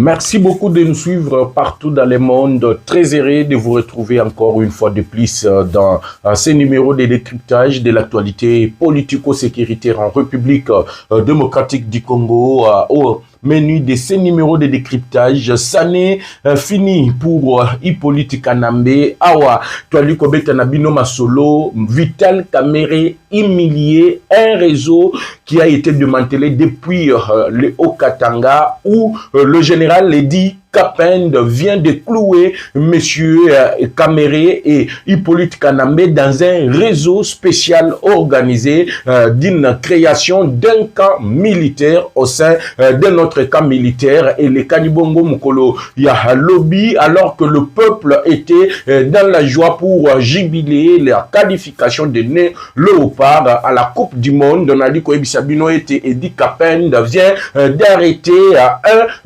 Merci beaucoup de nous suivre partout dans le monde. Très heureux de vous retrouver encore une fois de plus dans ce numéro de décryptage de l'actualité politico-sécuritaire en République démocratique du Congo. Au menu de ces numéros de décryptage, ça n'est fini pour Hippolyte Kanambe. Awa, Toali Kobeta Nabino Masolo, Vital Kamere, humilié, un réseau qui a été démantelé depuis le Haut-Katanga où le général Ledi Kapend vient de clouer monsieur Kamere et Hippolyte Kanambe dans un réseau spécial organisé d'une création d'un camp militaire au sein de notre camp militaire et les Kanibongo Mukolo Yahalobi, alors que le peuple était dans la joie pour jubiler la qualification de Léopard à la Coupe du Monde. Donali Koebisabino et Edi Kapend vient d'arrêter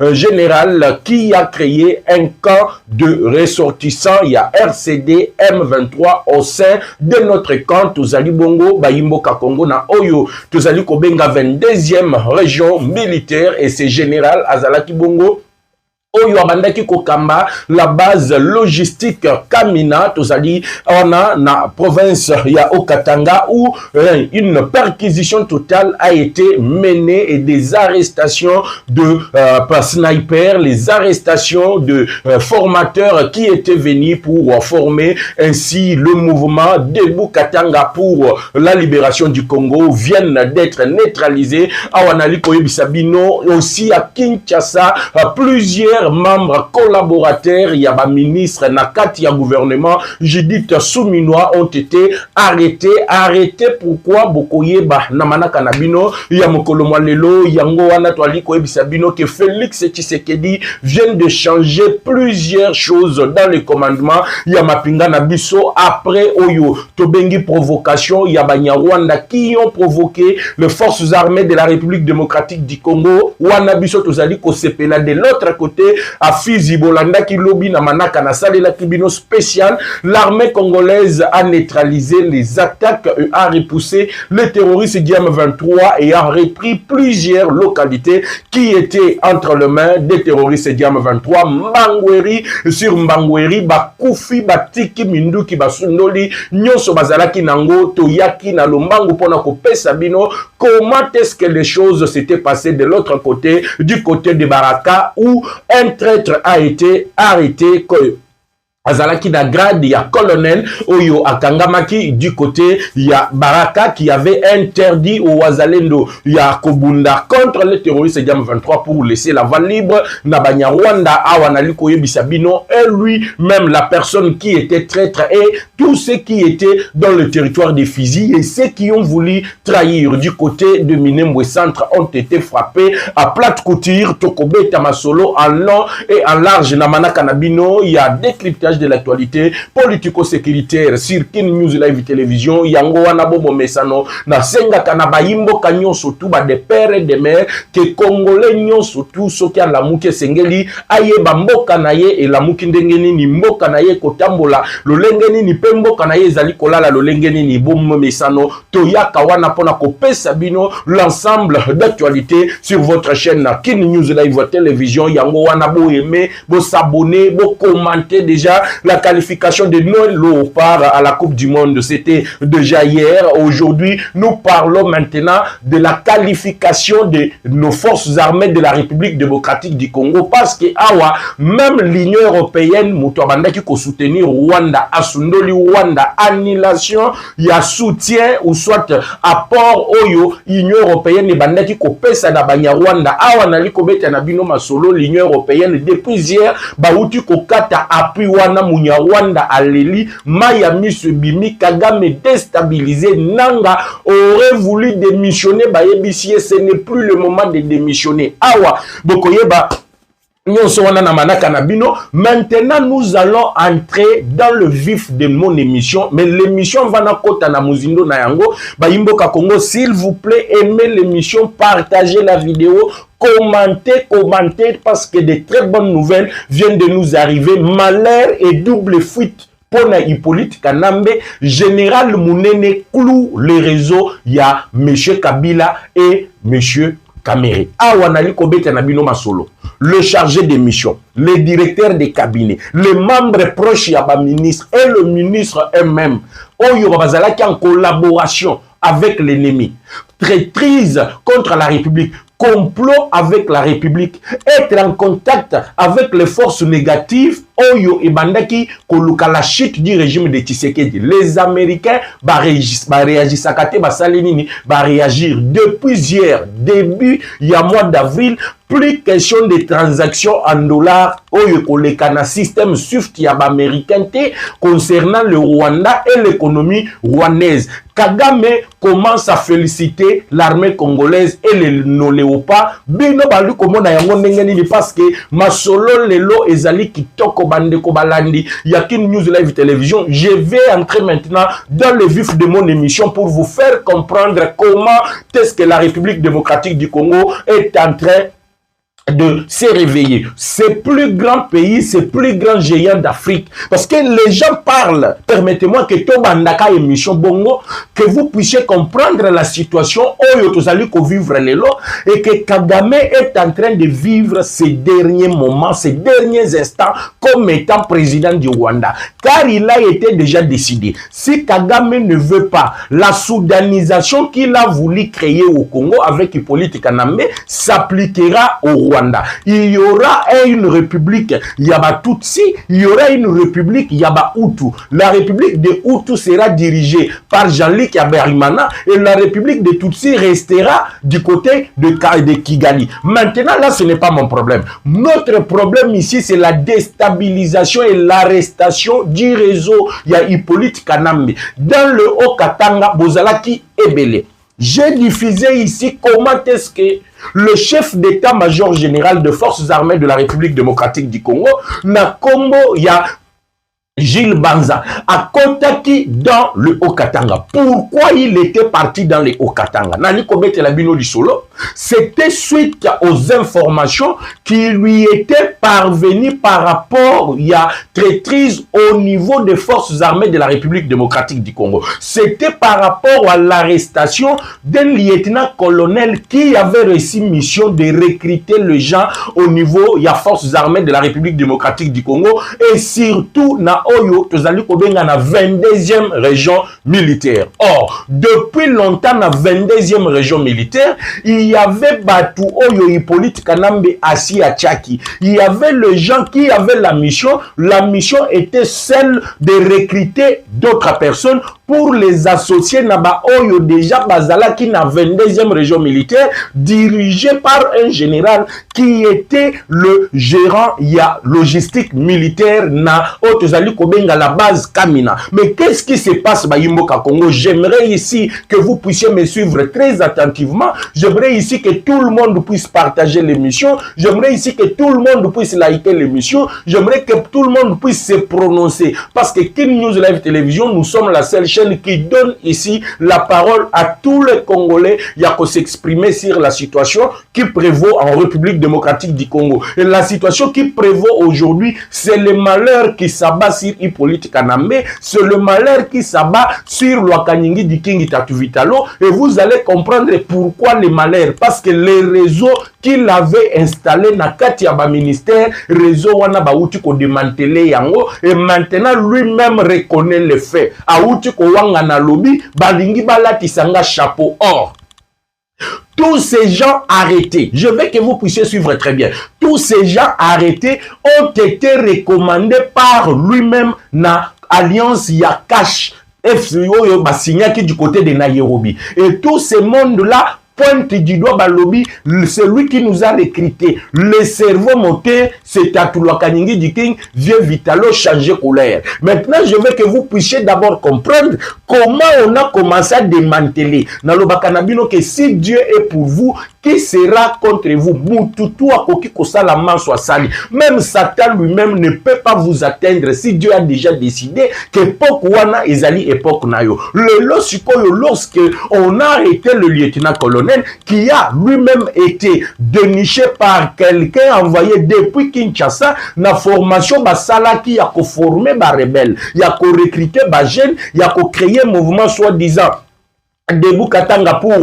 un général qui a créé un camp de ressortissants. Il y a RCD M23 au sein de notre camp. Tozali Bongo, Bayimbo Kakongo na Oyo. Tozali Kobenga 22e région militaire et c'est général Azalaki Bongo. Oyo abandaki kokamba la base logistique Kamina tozali ona na province ya Haut-Katanga où une perquisition totale a été menée et des arrestations de snipers, les arrestations de formateurs qui étaient venus pour former ainsi le mouvement Debout Katanga pour la libération du Congo viennent d'être neutralisés. Awanali Koyebisabino aussi à Kinshasa plusieurs membres collaborateurs, il y a un ministre, Nakati, il y a gouvernement, Judith Souminois ont été arrêtés. Arrêtés pourquoi? Bokoye, Namana Kanabino, il y a Mokolo Mwalelo, Yango Anatoali Koebisabino, que Félix Tshisekedi viennent de changer plusieurs choses dans le commandement. Il y a Mapinga Nabiso, après Oyo, Tobengi provocation, il y a Banyarwanda qui ont provoqué les forces armées de la République démocratique du Congo. Wanabiso Tozali Kosepela de l'autre côté. À Fizi Bolanda qui lobby na manaka na salela kibino spécial, l'armée congolaise a neutralisé les attaques et a repoussé les terroristes du M23 et a repris plusieurs localités qui étaient entre les mains des terroristes du M23. Mbangweri sur Mbangweri, Bakufi, Batiki, Minduki, Basundoli, Nyonso Bazalaki Nango, Toyaki, Nalombango pona kopesa bino. Comment est-ce que les choses s'étaient passées de l'autre côté, du côté de Baraka, où un traître a été arrêté Azalaki na grade, il y a colonel Oyo Akangamaki du côté, il y a Baraka qui avait interdit au Wazalendo, il y a Kobunda contre les terroristes Diam 23 pour laisser la voie libre, Nabanya Rwanda, Awanali Koyebisabino, et lui-même la personne qui était traître et tous ceux qui étaient dans le territoire des Fizi et ceux qui ont voulu trahir du côté de Minembwe Centre ont été frappés à plate couture, Tokobe Tamasolo en long et en large, Namana Kanabino, il y a décryptage de l'actualité politico-sécuritaire sur Kin News Live Télévision. Yango wana bobo mesano na senga kanaba yimbo kanyon surtout ba de pères et de mères que congolais nyon surtout soki a la muke sengeli aye ba mboka na ye et la muki ndengeni ni mboka na ye kotambola lolengeni ni pembo kana ye zali kolala lolengeni ni bomo mesano toyaka wana pona kopesa bino l'ensemble d'actualité sur votre chaîne Kin News Live Télévision. Yango wana bo aimer, bo s'abonner, bo commenter déjà. La qualification de nos Léopards à la Coupe du Monde, c'était déjà hier. Aujourd'hui, nous parlons maintenant de la qualification de nos forces armées de la République démocratique du Congo. Parce que, même l'Union européenne, Moutouabanda qui peut soutenir Rwanda, Asundoli Rwanda, annulation, il y a soutien ou soit apport Oyo, l'Union européenne et Banda qui peut ça d'Abanya Rwanda. Awanali Kobeta Nabino Masolo, l'Union européenne, depuis hier, Baouti Kokata appui Wana Munyarwanda Aleli, Mayami Subimi, Kagame déstabilisé, Nanga aurait voulu démissionner, Bayebisiye, ce n'est plus le moment de démissionner. Awa, Bokoyeba, maintenant, nous allons entrer dans le vif de mon émission. Mais l'émission va na kota na muzindo na yango. Bayimbo Kakongo, s'il vous plaît, aimez l'émission, partagez la vidéo, commentez parce que de très bonnes nouvelles viennent de nous arriver. Malheur et double fuite. Pona Hippolyte Kanambe, général Mounene cloue les réseaux. Il y a M. Kabila et M. Caméré. Awanali Kobete Nabino Masolo. Le chargé de mission, le directeur des cabinets, les membres proches Yaba ministre et le ministre eux-mêmes. Oyo Bazalaki en collaboration avec l'ennemi. Traîtrise contre la République. Complot avec la République, être en contact avec les forces négatives, Oyo et Bandaki, Koluka la chute du régime de Tshisekedi. Les Américains réagissent, réagir. Depuis hier, début, il y a mois d'avril, plus question de transactions en dollars, Oyo Kolekana système SWIFT yaba américain concernant le Rwanda et l'économie rwandaise. Kagame commence à féliciter l'armée congolaise et les non-léopards. Bino balu komona yango ndengeni parce que masolo lelo ezali kitoko bandeko balandi. Yakin News Live Télévision. Je vais entrer maintenant dans le vif de mon émission pour vous faire comprendre comment est-ce que la République démocratique du Congo est en train de se réveiller. C'est plus grand pays, c'est plus grand géant d'Afrique. Parce que les gens parlent, permettez-moi que Tobandaka émission Bongo, que vous puissiez comprendre la situation où vivre les lots et que Kagame est en train de vivre ces derniers moments, ces derniers instants comme étant président du Rwanda. Car il a été déjà décidé. Si Kagame ne veut pas la soudanisation qu'il a voulu créer au Congo avec Hippolyte Kanambe s'appliquera au Rwanda. Il y aura une république Yaba Tutsi, il y aura une république Yaba Hutu. La république de Hutu sera dirigée par Jean-Luc Yaberimana et la république de Tutsi restera du côté de Kigali. Maintenant, là, ce n'est pas mon problème. Notre problème ici, c'est la déstabilisation et l'arrestation du réseau Hippolyte Kanambe dans le Haut-Katanga, Bozalaki et Belé. J'ai diffusé ici comment est-ce que le chef d'état-major général de forces armées de la République démocratique du Congo, Nakombo, Gilles Banza, a contacté dans le Haut-Katanga. Pourquoi il était parti dans le Haut-Katanga? Nani Kobete la Bino du Solo, c'était suite aux informations qui lui étaient parvenues par rapport à traîtrise au niveau des forces armées de la République démocratique du Congo. C'était par rapport à l'arrestation d'un lieutenant-colonel qui avait reçu mission de recruter les gens au niveau des forces armées de la République démocratique du Congo et surtout na Oyo, tozali kobenga na 22e région militaire. Or, depuis longtemps na 22e région militaire, il y avait Batu Oyo Hippolyte Kanambe assis à Tchaki. Il y avait les gens qui avaient la mission. La mission était celle de recruter d'autres personnes pour les associer Naba Oyo déjà Bazala qui n'a 22e région militaire dirigé par un général qui était le gérant ya logistique militaire na Otozali Kobenga la base Kamina. Mais qu'est-ce qui se passe Bayimboka Congo? J'aimerais ici que vous puissiez me suivre très attentivement. J'aimerais ici que tout le monde puisse partager l'émission. J'aimerais ici que tout le monde puisse liker l'émission. J'aimerais que tout le monde puisse se prononcer parce que King News Live Télévision, nous sommes la seule chaîne qui donne ici la parole à tous les Congolais. Il y a qu'à s'exprimer sur la situation qui prévaut en République démocratique du Congo. Et la situation qui prévaut aujourd'hui, c'est le malheur qui s'abat sur Hippolyte Kanambe, c'est le malheur qui s'abat sur Lwakanyingi du King Tatu Vitalo. Et vous allez comprendre pourquoi le malheur. Parce que les réseaux qu'il avait installés na kati ya ba ministère, réseau wana ba uti ko démanteler yango, et maintenant lui-même reconnaît les faits. Auti ko wanga na lobby, balingi balati sanga chapeau. Or, tous ces gens arrêtés, je veux que vous puissiez suivre très bien, tous ces gens arrêtés ont été recommandés par lui-même na Alliance Yakash, FCO Basignaki du côté de Nairobi. Et tout ce monde-là pointe du doigt Balobi, celui qui nous a recruté. Le cerveau moteur, c'est Tatouloakanyingi du King, vieux Vitalo changer couleur. Maintenant, je veux que vous puissiez d'abord comprendre comment on a commencé à démanteler. Nalobakanabino que si Dieu est pour vous, qui sera contre vous? Mututu akoki kosala soit sali. Même Satan lui-même ne peut pas vous atteindre si Dieu a déjà décidé que époque wana ezali époque nayo. Lorsque on a arrêté le lieutenant-colonel qui a lui-même été déniché par quelqu'un envoyé depuis Kinshasa, na formation basala qui a formé ba rebelle, il a recruté ba jeune, il a créé mouvement soi-disant Debout Katanga pour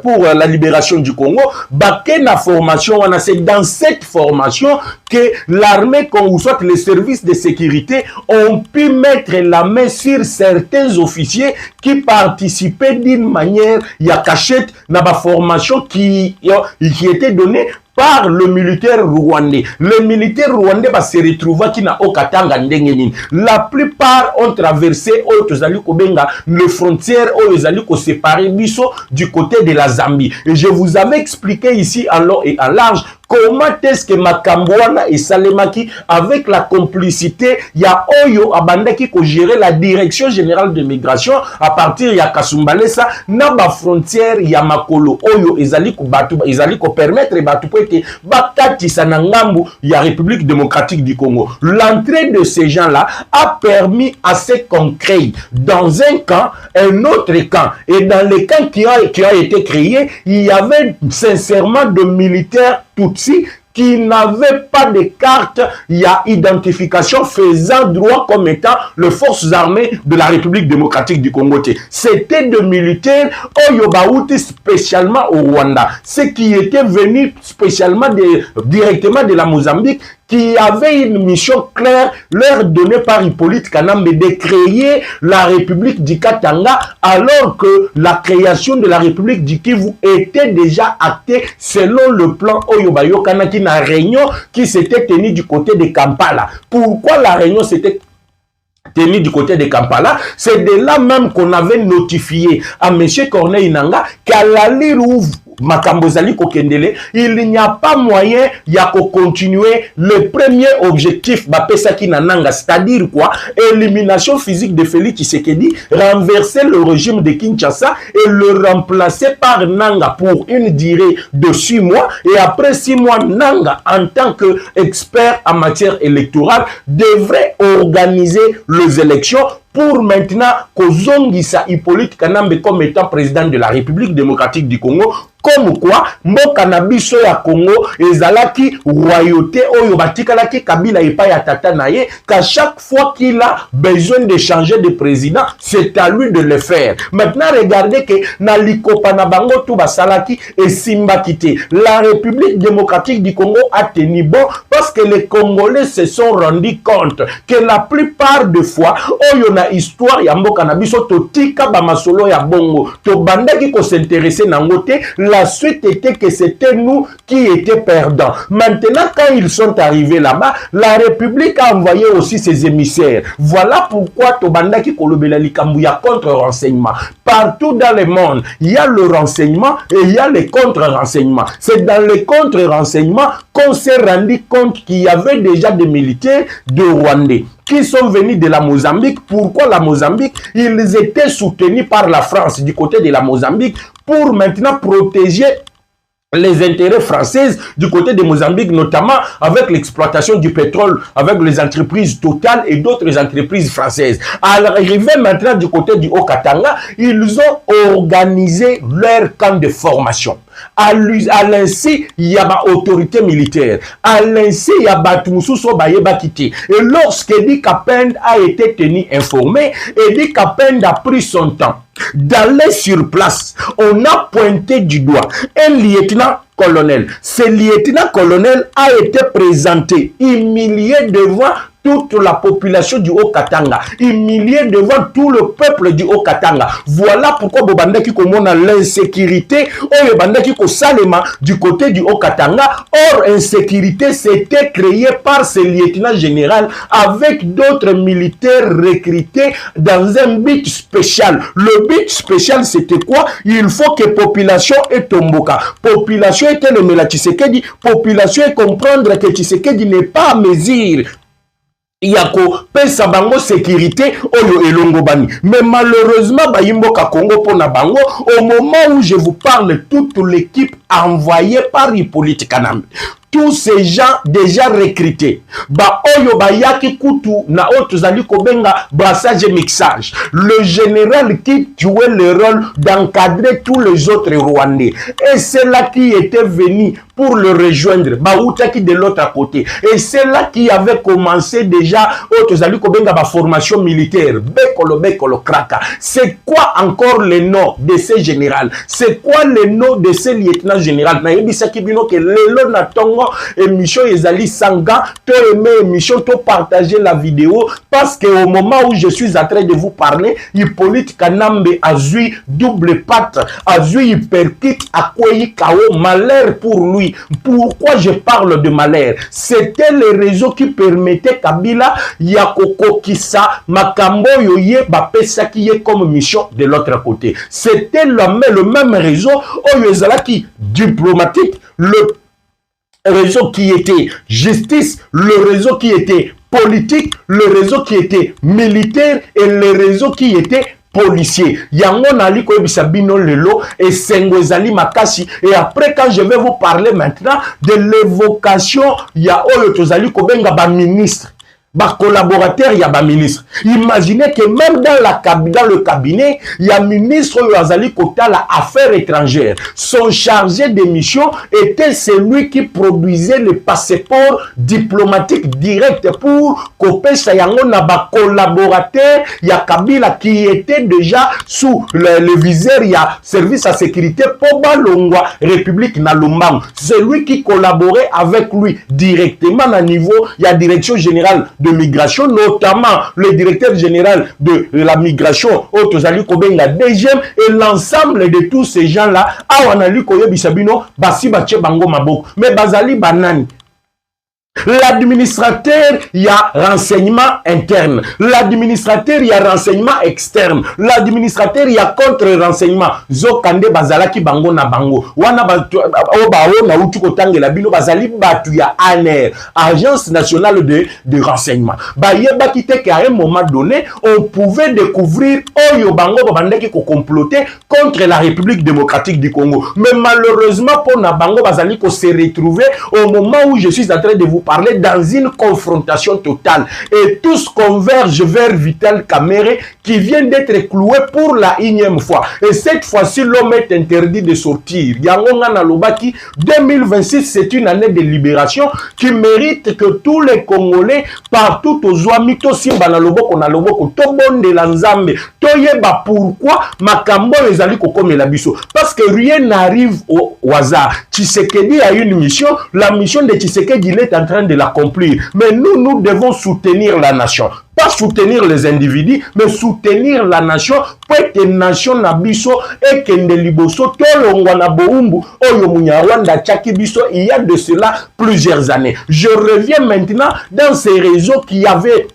pour la libération du Congo, la formation, c'est dans cette formation que l'armée, ou soit les services de sécurité, ont pu mettre la main sur certains officiers qui participaient d'une manière, il y a cachette, dans la formation qui était donnée par le militaire rwandais. Le militaire rwandais va se retrouver qui n'a aucun Katanga ndengenin. La plupart ont traversé les frontières ont séparé du côté de la Zambie. Et je vous avais expliqué ici en long et en large comment est-ce que Makambouana et Salemaki, avec la complicité, il y a Oyo Abandaki qui gérait la direction générale de migration à partir de Kasumbalesa, na ba frontière il y a Makolo Oyo ezali ko permettre batu poete bakati sanangambu il y a République démocratique du Congo. L'entrée de ces gens-là a permis assez concret dans un camp, un autre camp, et dans les camps qui a été créé, il y avait sincèrement de militaires Tutsi qui n'avaient pas de carte, il y a identification faisant droit comme étant les forces armées de la République démocratique du Congo. C'était de militaires Oyobaouti spécialement au Rwanda, ceux qui étaient venus spécialement directement de la Mozambique, qui avait une mission claire, leur donnée par Hippolyte Kanambe de créer la République du Katanga, alors que la création de la République du Kivu était déjà actée selon le plan Oyobayo Kanaki, na réunion qui s'était tenue du côté de Kampala. Pourquoi la réunion s'était tenue du côté de Kampala? C'est de là même qu'on avait notifié à M. Corneille Nangaa qu'à la Lirouve Makambozali Kokendele, il n'y a pas moyen de continuer le premier objectif Bapesaki Nananga, c'est-à-dire quoi? Élimination physique de Félix Tshisekedi, renverser le régime de Kinshasa et le remplacer par Nanga pour une durée de 6 mois. Et après 6 mois, Nanga, en tant qu'expert en matière électorale, devrait organiser les élections pour maintenant Kozongisa Hippolyte Kanambe comme étant président de la République démocratique du Congo. Comme quoi, mboka na biso ya Congo ezalaki royauté oyo batikalaki Kabila epa ya tata na ye, qu'à chaque fois qu'il a besoin de changer de président, c'est à lui de le faire. Maintenant, regardez que na likopa na bango tout basalaki et simba kité. La République démocratique du Congo a tenu bon parce que les Congolais se sont rendus compte que la plupart des fois oyo na histoire ya mboka na biso totika ba masolo ya bongo to bandaki ko s'intéresser nango te. La suite était que c'était nous qui étions perdants. Maintenant, quand ils sont arrivés là-bas, la République a envoyé aussi ses émissaires. Voilà pourquoi Tobandaki Kolobela Likambouya contre-renseignement. Partout dans le monde, il y a le renseignement et il y a les contre-renseignements. C'est dans les contre-renseignements qu'on s'est rendu compte qu'il y avait déjà des militaires de Rwandais qui sont venus de la Mozambique. Pourquoi la Mozambique? Ils étaient soutenus par la France du côté de la Mozambique pour maintenant protéger les intérêts français du côté de Mozambique, notamment avec l'exploitation du pétrole, avec les entreprises Total et d'autres entreprises françaises. À l'arrivée maintenant du côté du Haut-Katanga, ils ont organisé leur camp de formation. À l'insi, il y a une autorité militaire. À l'insi, il y a Batumususo Bayeba Kiti. Et lorsque Edi Kapend a été tenu informé, Edi Kapend a pris son temps d'aller sur place. On a pointé du doigt un lieutenant-colonel. Ce lieutenant-colonel a été présenté, humilié devant toute la population du Haut-Katanga, humilié devant tout le peuple du Haut-Katanga. Voilà pourquoi Bobandaki komona l'insécurité Oyobandaki ko Salema du côté du Haut-Katanga. Or, insécurité s'était créée par ce lieutenant général avec d'autres militaires recrutés dans un but spécial. Le but spécial, c'était quoi? Il faut que population ait tomboka. Population était le Mela Tshisekedi. Population et comprendre que Tshisekedi n'est pas à mesure. Il y a pesa bango sécurité oyo elongo bani. Mais malheureusement bayimboka Congo pona bango, au moment où je vous parle, toute l'équipe envoyée par Hippolyte Kanambe, tous ces gens déjà recrutés, ba oyo bayaki kutu na otuzali kobenga brassage et mixage, le général qui jouait le rôle d'encadrer tous les autres Rwandais, et c'est là qui était venu pour le rejoindre. Baoutaki de l'autre côté. Et c'est là qui avait commencé déjà ba formation militaire. Bekolo kraka. C'est quoi encore le nom de ces généraux? C'est quoi le nom de ces lieutenants généraux? Na yebisaki bino ke lelo na tongo émission ezali sanga to aimer émission to partager la vidéo parce que au moment où je suis en train de vous parler, Hippolyte Kanambe a joué double patte, a joué hyperkit, a kweyi kao, malheur pour lui. Pourquoi je parle de malheur? C'était le réseau qui permettait Kabila Yakoko Kissa Makambo Yoye Bapesa qui est comme mission de l'autre côté. C'était le même réseau qui diplomatique, le réseau qui était justice, le réseau qui était politique, le réseau qui était militaire et le réseau qui était policier. Yango nali ko bisabino lelo et sengwezali makasi. Et après quand je vais vous parler maintenant de l'évocation ya oyo tozali ko benga ba ministre. Ba collaborateur, il y a ba ministre. Imaginez que même dans le cabinet, il y a ministre Yazali Kota la affaires étrangères. Son chargé de mission était celui qui produisait le passeport diplomatique direct pour Kopesa Yango na ba collaborateur, il y a Kabila qui était déjà sous le viseur, il y a service à sécurité Poba Longwa, République na Lumbang. Celui qui collaborait avec lui directement à niveau, il y a direction générale de migration, notamment le directeur général de la migration, Otozali Kobenga deuxième, et l'ensemble de tous ces gens-là, Awanali Koye Bisabino, Basi Bache Bango Mabok, mais Bazali Banani. L'administrateur, il y a renseignement interne. L'administrateur, il y a renseignement externe. L'administrateur, il y a contre-renseignement. Zokande bazalaki bango na bango. Wana bao na utuko tangela bino bazali batu ya ANR, Agence nationale de renseignement. Ba yeba kite qu'à un moment donné, on pouvait découvrir oyo bango babandeki ko comploter contre la République démocratique du Congo. Mais malheureusement pour na bango bazali ko se retrouver au moment où je suis en train de vous parler dans une confrontation totale. Et tous convergent vers Vital Kamerhe qui vient d'être cloué pour la 1e fois. Et cette fois-ci, l'homme est interdit de sortir. Yangonga Nalobaki, 2026, c'est une année de libération qui mérite que tous les Congolais, partout aux Ouamito, Simba Naloboko, Naloboko, Tobon de Lanzambe, Toyeba, pourquoi Makambo les Ali Kokome la Bisso? Parce que rien n'arrive au hasard. Tshisekedi a une mission, la mission de Tshisekedi, il est en train de l'accomplir. Mais nous devons soutenir la nation. Pas soutenir les individus, mais soutenir la nation pour que la nation nabiso et que Ndeliboso, Tolongwana Boumbu, Oyo Munyarwanda, Tchaki Biso, il y a de cela plusieurs années. Je reviens maintenant dans ces réseaux qui avaient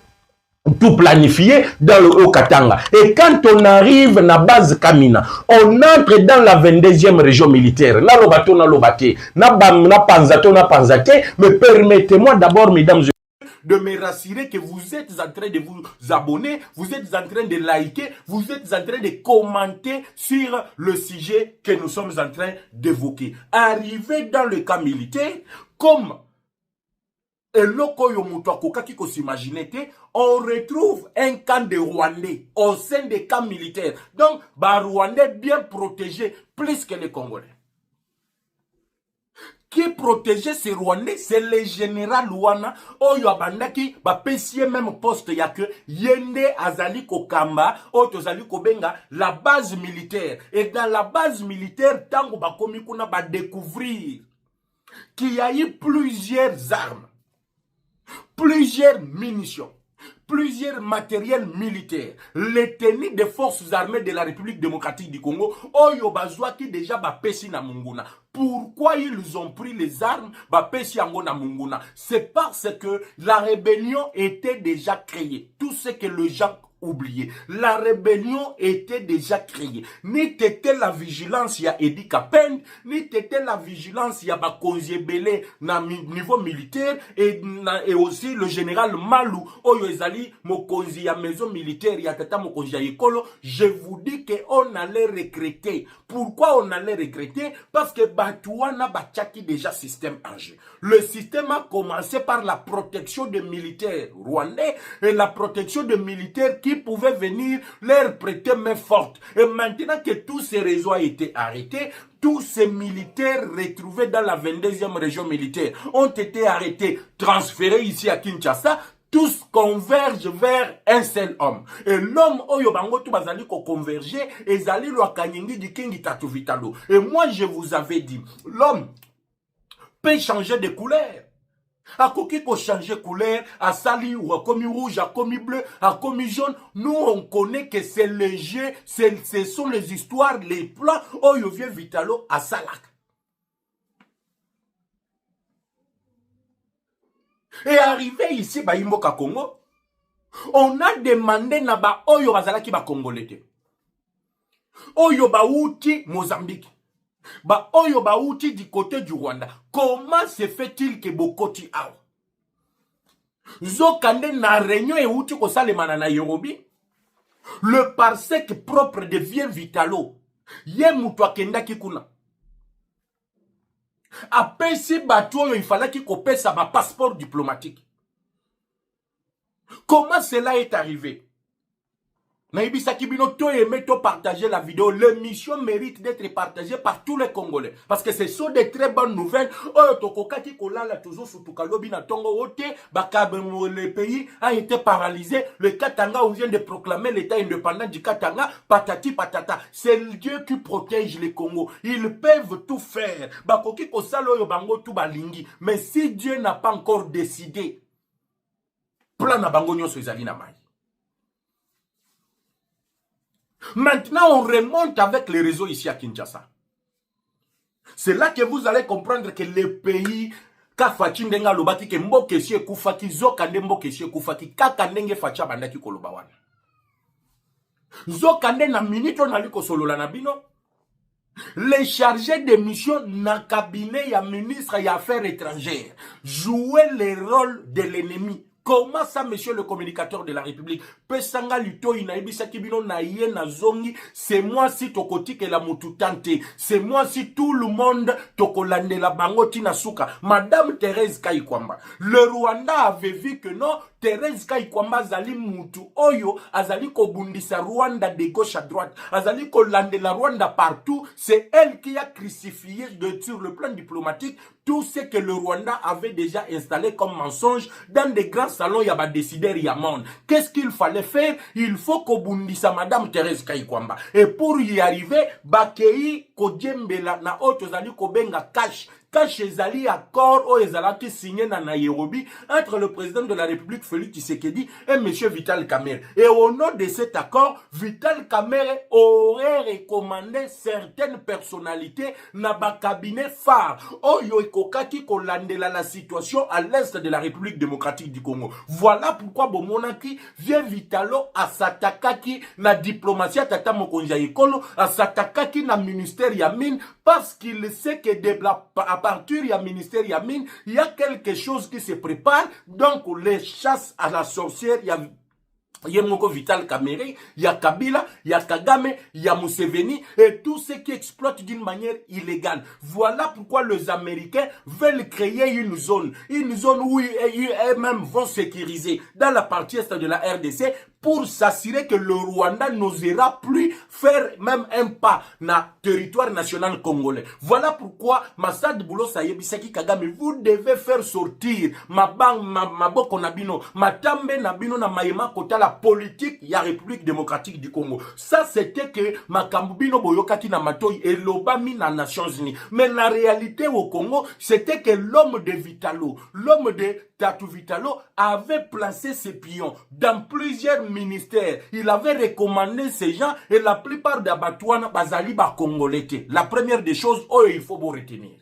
tout planifié dans le Haut-Katanga. Et quand on arrive na base Kamina, on entre dans la 22e région militaire. Na lobato na lobate, na panzato na panzate. Mais permettez-moi d'abord, mesdames et de me rassurer que vous êtes en train de vous abonner, vous êtes en train de liker, vous êtes en train de commenter sur le sujet que nous sommes en train d'évoquer. Arrivé dans le cas militaire, comme on retrouve un camp de Rwandais au sein des camps militaires. Donc, Rwandais bien protégés plus que les Congolais. Qui protégeait ces Rwandais, c'est le général Wana, Oyo Abandaki, Pessie même poste yake, Yende Azali Kokamba, Otozali Kobenga, la base militaire. Et dans la base militaire, Tango Bakomikuna va découvrir qu'il y a eu plusieurs armes, plusieurs munitions, plusieurs matériels militaires, les tenues des forces armées de la République démocratique du Congo, Oyo Bazwaki déjà Bapesi na Munguna. Pourquoi ils ont pris les armes Bapesi yango na Munguna? C'est parce que la rébellion était déjà créée. Tout ce que les gens oublié. La rébellion était déjà créée. Ni t'était la vigilance ya Edi Kapend, ni t'était la vigilance ya Bakonzie Belé na niveau militaire et aussi le général Malou Oyo Ezali Mokonzi ya maison militaire ya tata Mokonzi ya Ekolo. Je vous dis que on allait regretter. Pourquoi on allait regretter? Parce que Batouana Bachaki déjà système en jeu. Le système a commencé par la protection des militaires rwandais et la protection des militaires qui pouvaient venir leur prêter main forte. Et maintenant que tous ces réseaux ont été arrêtés, tous ces militaires retrouvés dans la 22e région militaire ont été arrêtés, transférés ici à Kinshasa. Tous convergent vers un seul homme. Et l'homme, oyo bango tout bazali ko converger, et zali lo kanyengi di kingi tatu vitalo. Et moi, je vous avais dit, l'homme peut changer de couleur. A koki ko changer couleur, à sali ou à commis rouge, à commis bleu, à commis jaune. Nous, on connaît que c'est le jeu, ce sont les histoires, les plans, oyo vient vitalo à salak. Et arrivé ici, ba Imboka Congo, on a demandé na ba oyo bazalaki ba Congolais. Oyo ba outi Mozambique. Ba oyo ba outi du côté du Rwanda. Comment se fait-il que Bokoti aw? Zokande na réunion et outi ko salema na Nairobi. Le parsec propre devient vitalo. Ye mutu akendaki kuna. Après si bateau, il fallait qu'il copie sa passeport diplomatique. Comment cela est arrivé? Naïbisa Kibino, to aimé to partager la vidéo. L'émission mérite d'être partagée par tous les Congolais. Parce que ce sont des très bonnes nouvelles. Oh, Tokokaki Kolala, toujours sous Tukalobi na Tongo Ote, le pays a été paralysé. Le Katanga, on vient de proclamer l'état indépendant du Katanga. Patati patata. C'est Dieu qui protège les Congos. Ils peuvent tout faire. Bakoki Kosalo yo bango tout balingi. Mais si Dieu n'a pas encore décidé, plan na bango nyoso ezali na mai. Maintenant, on remonte avec les réseaux ici à Kinshasa. C'est là que vous allez comprendre que le pays, Kafati ndenga lobaki ke mboke sie kufaki, zokande mboke sie kufaki, kaka ndenge facha bandaki koloba wana. Zokande na minito naliko solola na bino. Les chargés de mission na cabinet ya ministre ya affaires étrangères jouaient le rôle de l'ennemi. Comment ça, monsieur le communicateur de la République? Pesanga luto inaibisa kibino na ye na zongi. C'est moi si tokoti ke la mututante. C'est moi si tout le monde tokolande la bangoti na suka. Madame Thérèse Kayikwamba. Le Rwanda avait vu que non, Thérèse Kayikwamba azali mutu oyo, azali kobundisa Rwanda de gauche à droite. Azali kolande la Rwanda partout. C'est elle qui a crucifié sur le plan diplomatique tout ce que le Rwanda avait déjà installé comme mensonge dans des grands salons, il y a des décideurs, il y a monde. Qu'est-ce qu'il fallait faire? Il faut qu'Obundisa Madame Thérèse Kayikwamba. Et pour y arriver, Bakei Kodjembela na Otozali Kobenga cash. Cash ezali accord o ezalaki signé na Nairobi entre le président de la République Félix Tshisekedi et monsieur Vital Kamerhe. Et au nom de cet accord, Vital Kamerhe aurait recommandé certaines personnalités na ba cabinet phare oyo ekokaki kolandela la situation à l'est de la République démocratique du Congo. Voilà pourquoi Bomonaki vient Vitalo à s'attaquer na diplomatie à Tata Mokonja Ekolo, à s'attaquer na ministère Yamine parce qu'il sait que à partir du ministère Yamine, il y a quelque chose qui se prépare. Donc les chasses à la sorcière, il y a Yemoko Vital Kamerhe, il y a Kabila, il y a Kagame, il y a Museveni et tous ceux qui exploitent d'une manière illégale. Voilà pourquoi les Américains veulent créer une zone où eux-mêmes vont sécuriser dans la partie est de la RDC pour s'assurer que le Rwanda n'osera plus faire même un pas dans le territoire national congolais. Voilà pourquoi Massad Boulos Sayebisaki Kagame, vous devez faire sortir Maboko Nabino, Matambe Nabino na Maïma Kota la politique ya République démocratique du Congo. Ça c'était que Makambino Boyokati na Matoyi et l'Obami na Nations Unies. Mais la réalité au Congo, c'était que l'homme de Vitalo, l'homme de Tatou Vitalo avait placé ses pions dans plusieurs ministères. Il avait recommandé ces gens et la plupart d'abatouana bazali ba congolais. La première des choses, il faut vous retenir.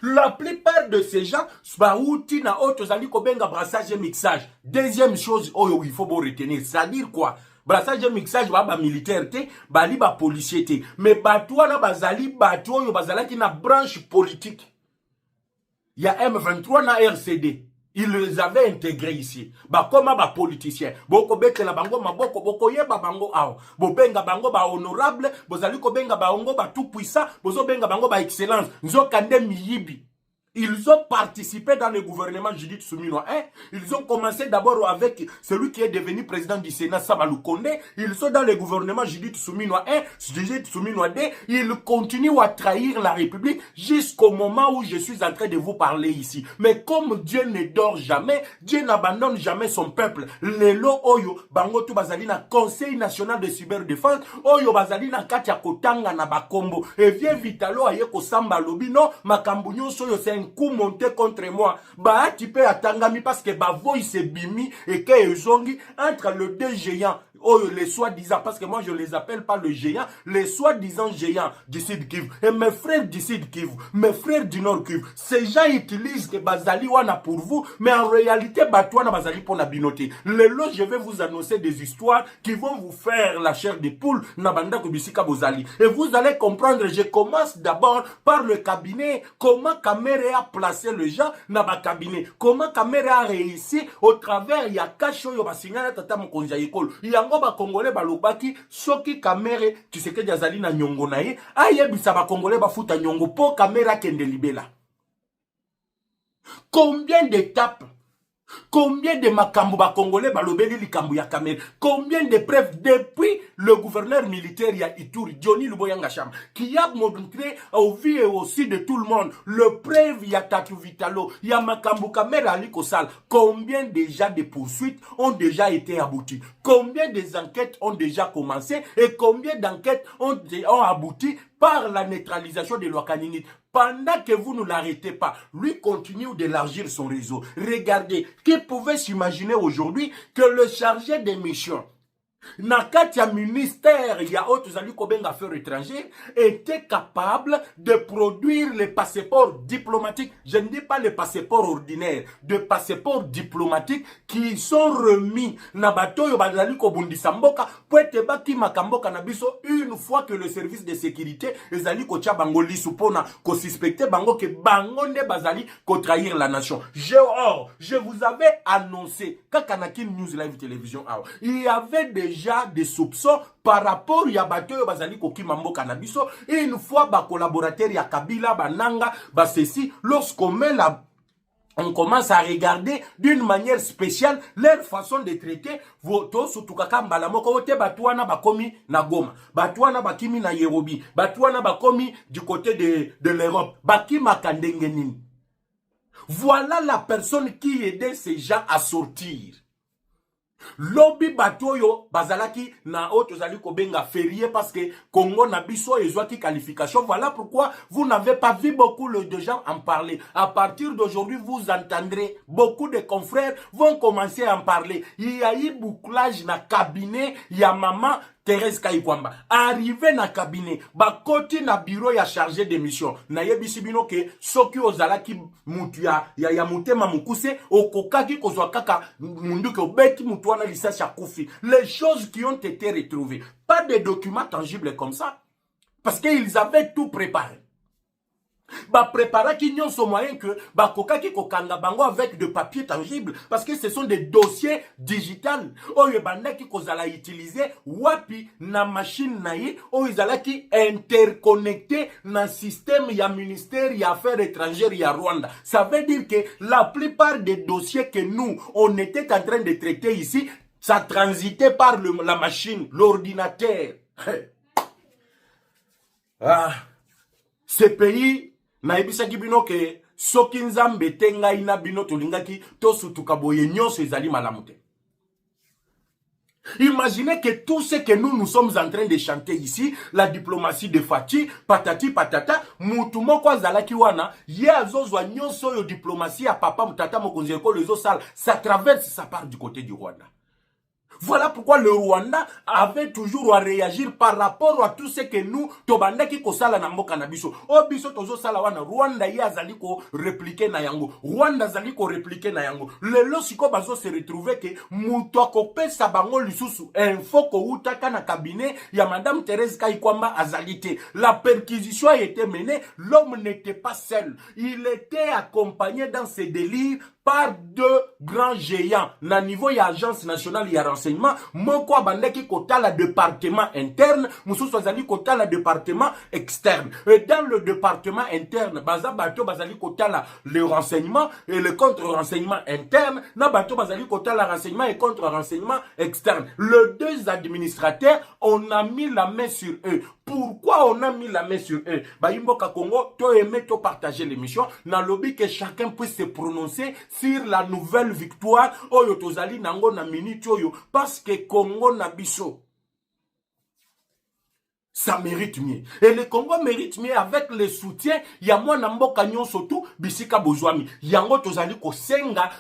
La plupart de ces gens, baouti na otozali kobenga brassage et mixage. Deuxième chose, il faut vous retenir. C'est-à-dire quoi? Brassage et mixage, ba militaire te, bali ba policier te. Mais batouana bazali batouyo bazala ki na branche politique. Il y a M23 na RCD. Ils les avaient intégrés ici. Comme ba politiciens. Boko beke la bango maboko boko yeba bango ao. Bo benga bango ba honorable, bozali ko benga bango ba tout puissant, bozo benga bango ba excellence. Nzo kande miyibi. Ils ont participé dans le gouvernement Judith Suminwa 1. Ils ont commencé d'abord avec celui qui est devenu président du Sénat, Samalou Kondé. Ils sont dans le gouvernement Judith Suminwa 1, Judith Suminwa 2. Ils continuent à trahir la République jusqu'au moment où je suis en train de vous parler ici. Mais comme Dieu ne dort jamais, Dieu n'abandonne jamais son peuple. Lelo oyo, bangotu bazali na Conseil national de cyberdéfense, oyo bazali na kati ya kotanga na bakombo. Et viens vitalo aye kosamba lobino, makambunyo soyo c'est un coup monté contre moi. Bah, tu peux attendre parce que bah, voix se bimi et que ezongi entre les deux géants. Oh, les soi-disant, parce que moi je les appelle pas le géant, les soi-disant géants du Sud Kivu. Et mes frères du Sud Kivu, mes frères du Nord Kivu, ces gens utilisent que Bazali wana pour vous, mais en réalité, Batouana Bazali pour la binoté. Lelo, je vais vous annoncer des histoires qui vont vous faire la chair des poules, Nabanda Kubisika Bozali. Et vous allez comprendre, je commence d'abord par le cabinet, comment Kamere a placé le gens dans le cabinet, comment Kamere a réussi au travers, il y a Kacho, il y a Signal, Tata Mokonja École, il y a ba Congolais balobaki soki Kamere tu sais que jazali na nyongo na ye ayebisa ba Congolais bafuta nyongo po Kamera kende libela. Combien d'étapes, combien de makambo ba Congolais balobeli likambo ya Kamere, combien de preuves depuis le gouverneur militaire ya Ituri Johnny Luboyanga Cham qui a montré au vu et aussi de tout le monde le preuve ya Tatu Vitalo ya makambo Kamere ali kosal. Combien déjà de poursuites ont déjà été abouties, combien des enquêtes ont déjà commencé et combien d'enquêtes ont abouti par la neutralisation de Lwakanini. Pendant que vous ne l'arrêtez pas, lui continue d'élargir son réseau. Regardez, qui pouvait s'imaginer aujourd'hui que le chargé des missions Nakatia ministère, il y a autres alliés affaires étrangères, était capable de produire les passeports diplomatiques. Je ne dis pas les passeports ordinaires, de passeports diplomatiques qui sont remis na bato yo bazali ko bundisa mboka po ete baki makamboka na biso une fois que le service de sécurité ezali ko tia bango lisu pona ko suspecter bango ke bango nde bazali ko trahir la nation. Je vous avais annoncé Kakanakin News Live Télévision, il y avait déjà des soupçons par rapport à bateau bazali koki mambo cannabiso. Et une fois ba collaborateur ya Kabila bananga ba ceci, lorsqu'on met la on commence à regarder d'une manière spéciale leur façon de traiter voto sutukaka mbalamoko wote batuana bakomi na Goma, batuana bakimi na Yerobi, batuana bakomi du côté de l'Europe, bakima kandengenini. Voilà la personne qui aidait ces gens à sortir. Lobby batoyo bazalaki na otozali kobenga férié parce que Congo na biso ezwaki qualification. Voilà pourquoi vous n'avez pas vu beaucoup de gens en parler. À partir d'aujourd'hui, vous entendrez beaucoup de confrères vont commencer à en parler. Il y a eu bouclage na cabinet ya maman Thérèse Kayikwamba. Arrivé na cabinet, bakoti na bureau ya chargé de mission. Na yebisi bino ke soki ozalaki mutu ya mutema mukuse okokaki kozwa kaka mundu ke obeti mutu wana lisasi ya kufi. Les choses qui ont été retrouvées. Pas de documents tangibles comme ça. Parce qu'ils avaient tout préparé. Ba préparer qui n'ont son moyen que ba koka ki kokanga bango avec de papiers tangibles parce que ce sont des dossiers digitales. Oyo banda ki kozala utiliser wapi na machine na yi oyo izala ki interconnecté na système ya ministère ya affaires étrangères ya Rwanda. Ça veut dire que la plupart des dossiers que nous on était en train de traiter ici, ça transitait par la machine, l'ordinateur. Ce pays naibisaki bino ke soki nzambe te ngai na bino tolingaki tosutuka boye nyonso ezali malamu te. Imaginez que tout ce que nous sommes en train de chanter ici, la diplomatie de Fati, patati patata, mutu moko azalaki wana, ye azozwa nyonso yo diplomatie à papa mutata mokonzi ekolo ezo sala, ça traverse, ça part du côté du Rwanda. Voilà pourquoi le Rwanda avait toujours à réagir par rapport à tout ce que nous, tobandaki kosala na mboka na biso. O biso tozo sala wana, Rwanda ye azali ko répliquer na yango. Rwanda azali ko répliquer na yango. Lelo siko bazo se retrouver que muto akopesa bango lisusu info ko utaka na cabinet ya Madame Thérèse Kayikwamba azalite. La perquisition a été menée, l'homme n'était pas seul. Il était accompagné dans ses délires par deux grands géants na niveau ya agence nationale ya renseignement moko abandaki kotala département interne mususu azali kotala département externe et dans le département interne baza bato bazali kotala le renseignement et le contre-renseignement interne na bato bazali kotala renseignement et contre-renseignement externe. Les deux administrateurs, on a mis la main sur eux. Pourquoi on a mis la main sur eux? Baimboka Congo, to aimer, to partager l'émission. Dans le but que chacun puisse se prononcer sur la nouvelle victoire. Oyo tozali nango na minute oyo. Parce que Congo na biso. Ça mérite mieux. Et le Congo mérite mieux avec le soutien. Yamwa namboka nyon sotou, bisika bozwami. Yango tozali ko senga.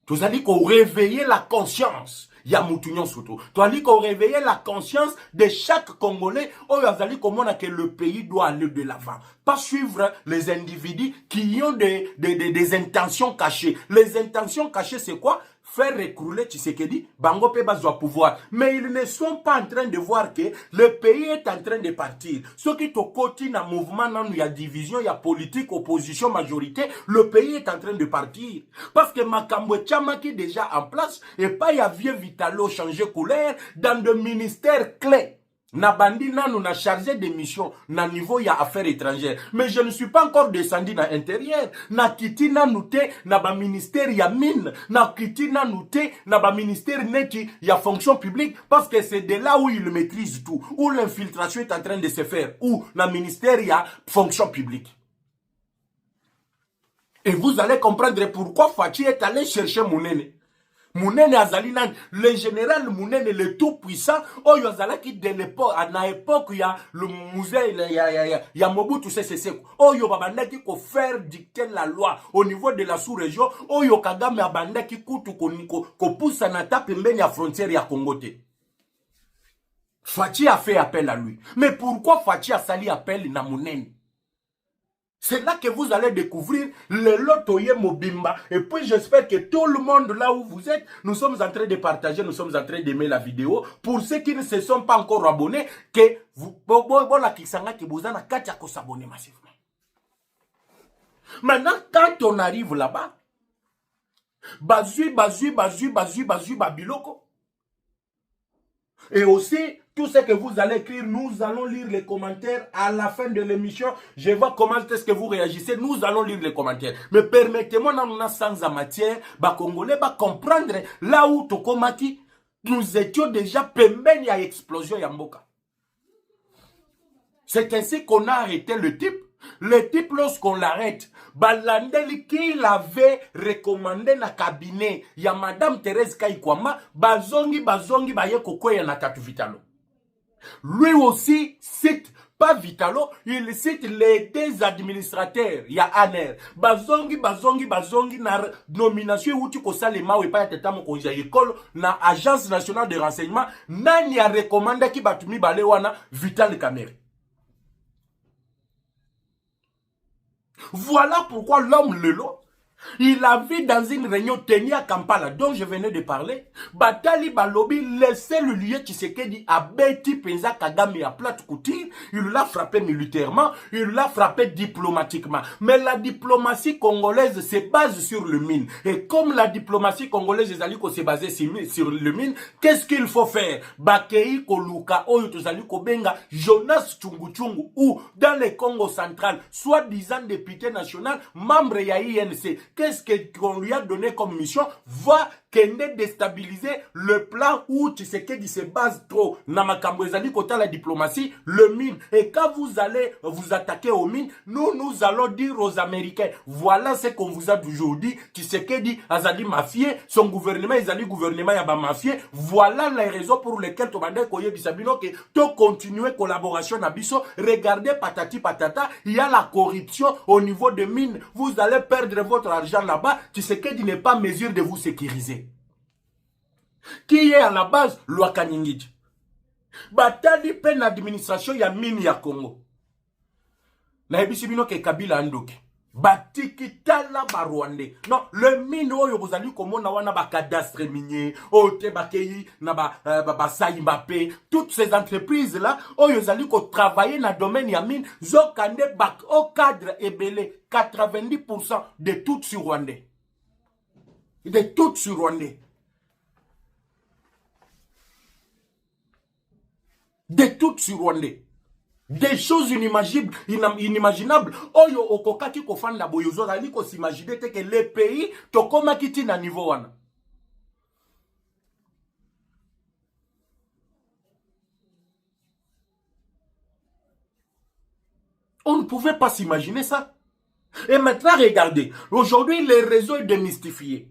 Tozali ko réveiller la conscience. Ya mutunyon soto. Tozali ko réveiller la conscience de chaque Congolais. Oyo azali komona que le pays doit aller de l'avant. Pas suivre les individus qui ont des intentions cachées. Les intentions cachées, c'est quoi? Faire écrouler Tshisekedi, Bango pe bazwa pouvoir. Mais ils ne sont pas en train de voir que le pays est en train de partir. Ce qui te côté dans le mouvement, il y a division, il y a politique, opposition, majorité. Le pays est en train de partir. Parce que Makambo Tchama qui est déjà en place, et pas il y a vieux Vitalo changé couleur dans des ministères clés. Na bandi nanu na chargé de mission na niveau ya affaires étrangères. Mais je ne suis pas encore descendu dans l'intérieur. Na kiti nanu te na ba ministère ya mine. Na kiti nanu te na ba ministère neti ya fonction publique. Parce que c'est de là où il maîtrise tout. Où l'infiltration est en train de se faire. Où na ministère ya fonction publique. Et vous allez comprendre pourquoi Fachi est allé chercher Mounene. Mounene Azalinan, le général Mounene, le tout puissant, Oyo Azalaki de l'époque, à l'époque, il y a le musée, il y a Mobutu Sese Seko, Oyo Babandaki ko faire dicter la loi au niveau de la sous-région, Oyo Kagame Abandaki Kutu ko pousse na tape mbeni à frontière ya Congote. Fachi a fait appel à lui. Mais pourquoi Fachi a sali appel na Mounene? C'est là que vous allez découvrir le lotoye Mobimba. Et puis j'espère que tout le monde là où vous êtes, nous sommes en train de partager, nous sommes en train d'aimer la vidéo. Pour ceux qui ne se sont pas encore abonnés, que vous s'abonner massivement. Maintenant, quand on arrive là-bas, bazui, babiloko. Et aussi, tout ce que vous allez écrire, nous allons lire les commentaires à la fin de l'émission. Je vois comment est-ce que vous réagissez. Nous allons lire les commentaires. Mais permettez-moi, dans sans matière, Congolais, comprendre là où Tokomaki, nous étions déjà pembeni à explosion Yamboka. C'est ainsi qu'on a arrêté le type. Le type, lorsqu'on l'arrête, Balandeli qui l'avait recommandé na cabinet, ya Madame Thérèse Kaikwama, bazongi baye kokoya na tatu Vitalo. Lui aussi cite, pas Vitalo, il cite les deux administrateurs, ya Aner. Bazongi na nomination uti ko salema we pa tata mo konja école na agence nationale de renseignement, nani a recommandé ki batumi bale wana Vital Kamerhe. Voilà pourquoi l'homme Lelo, il a vu dans une réunion tenue à Kampala, dont je venais de parler, Batali Balobi laissait le lieu Tshisekedi à Beti Penza Kagame à plate couture, il l'a frappé militairement, il l'a frappé diplomatiquement. Mais la diplomatie congolaise se base sur le mine. Et comme la diplomatie congolaise se base sur le mine, qu'est-ce qu'il faut faire? Bakei Koluka, Oyotozali Kobenga, Jonas Chungu, ou dans le Congo central, soi-disant député national, membre ya INC, qu'est-ce qu'on lui a donné comme mission? Va déstabiliser le plan où Tshisekedi se base trop. Namakambo ezali kota la diplomatie, le mine. Et quand vous allez vous attaquer aux mines, nous allons dire aux Américains, voilà ce qu'on vous a toujours dit. Tshisekedi azali mafié, son gouvernement ezali gouvernement yaba mafié. Voilà les raisons pour lesquelles Tobande Koye Bisabino que to continuer collaboration na biso. Regardez patati patata, il y a la corruption au niveau des mines. Vous allez perdre votre argent là-bas. Tshisekedi n'est pas en mesure de vous sécuriser. Qui est à la base Lwaka Nyingiji. Batali pen administration ya mini ya Congo. Na ebisi bino ke Kabila andoki. Batiki tala barwande. Non, le mine oyo bozali komona wana ba cadastre minier, ote bakei na ba Saïmbappé, toutes ces entreprises là oyo zali ko travailler na domaine ya mine, zokande bak au cadre ebele 90% de tout sur Rwandais. de tout sur Rwandais. De tout sur Rwandais. Des choses inimaginables. Oyo okokaki kofanda boyozo ali ko s'imaginer que le pays tokoma kiti na niveau wana. On ne pouvait pas s'imaginer ça. Et maintenant, regardez. Aujourd'hui, le réseau est démystifié.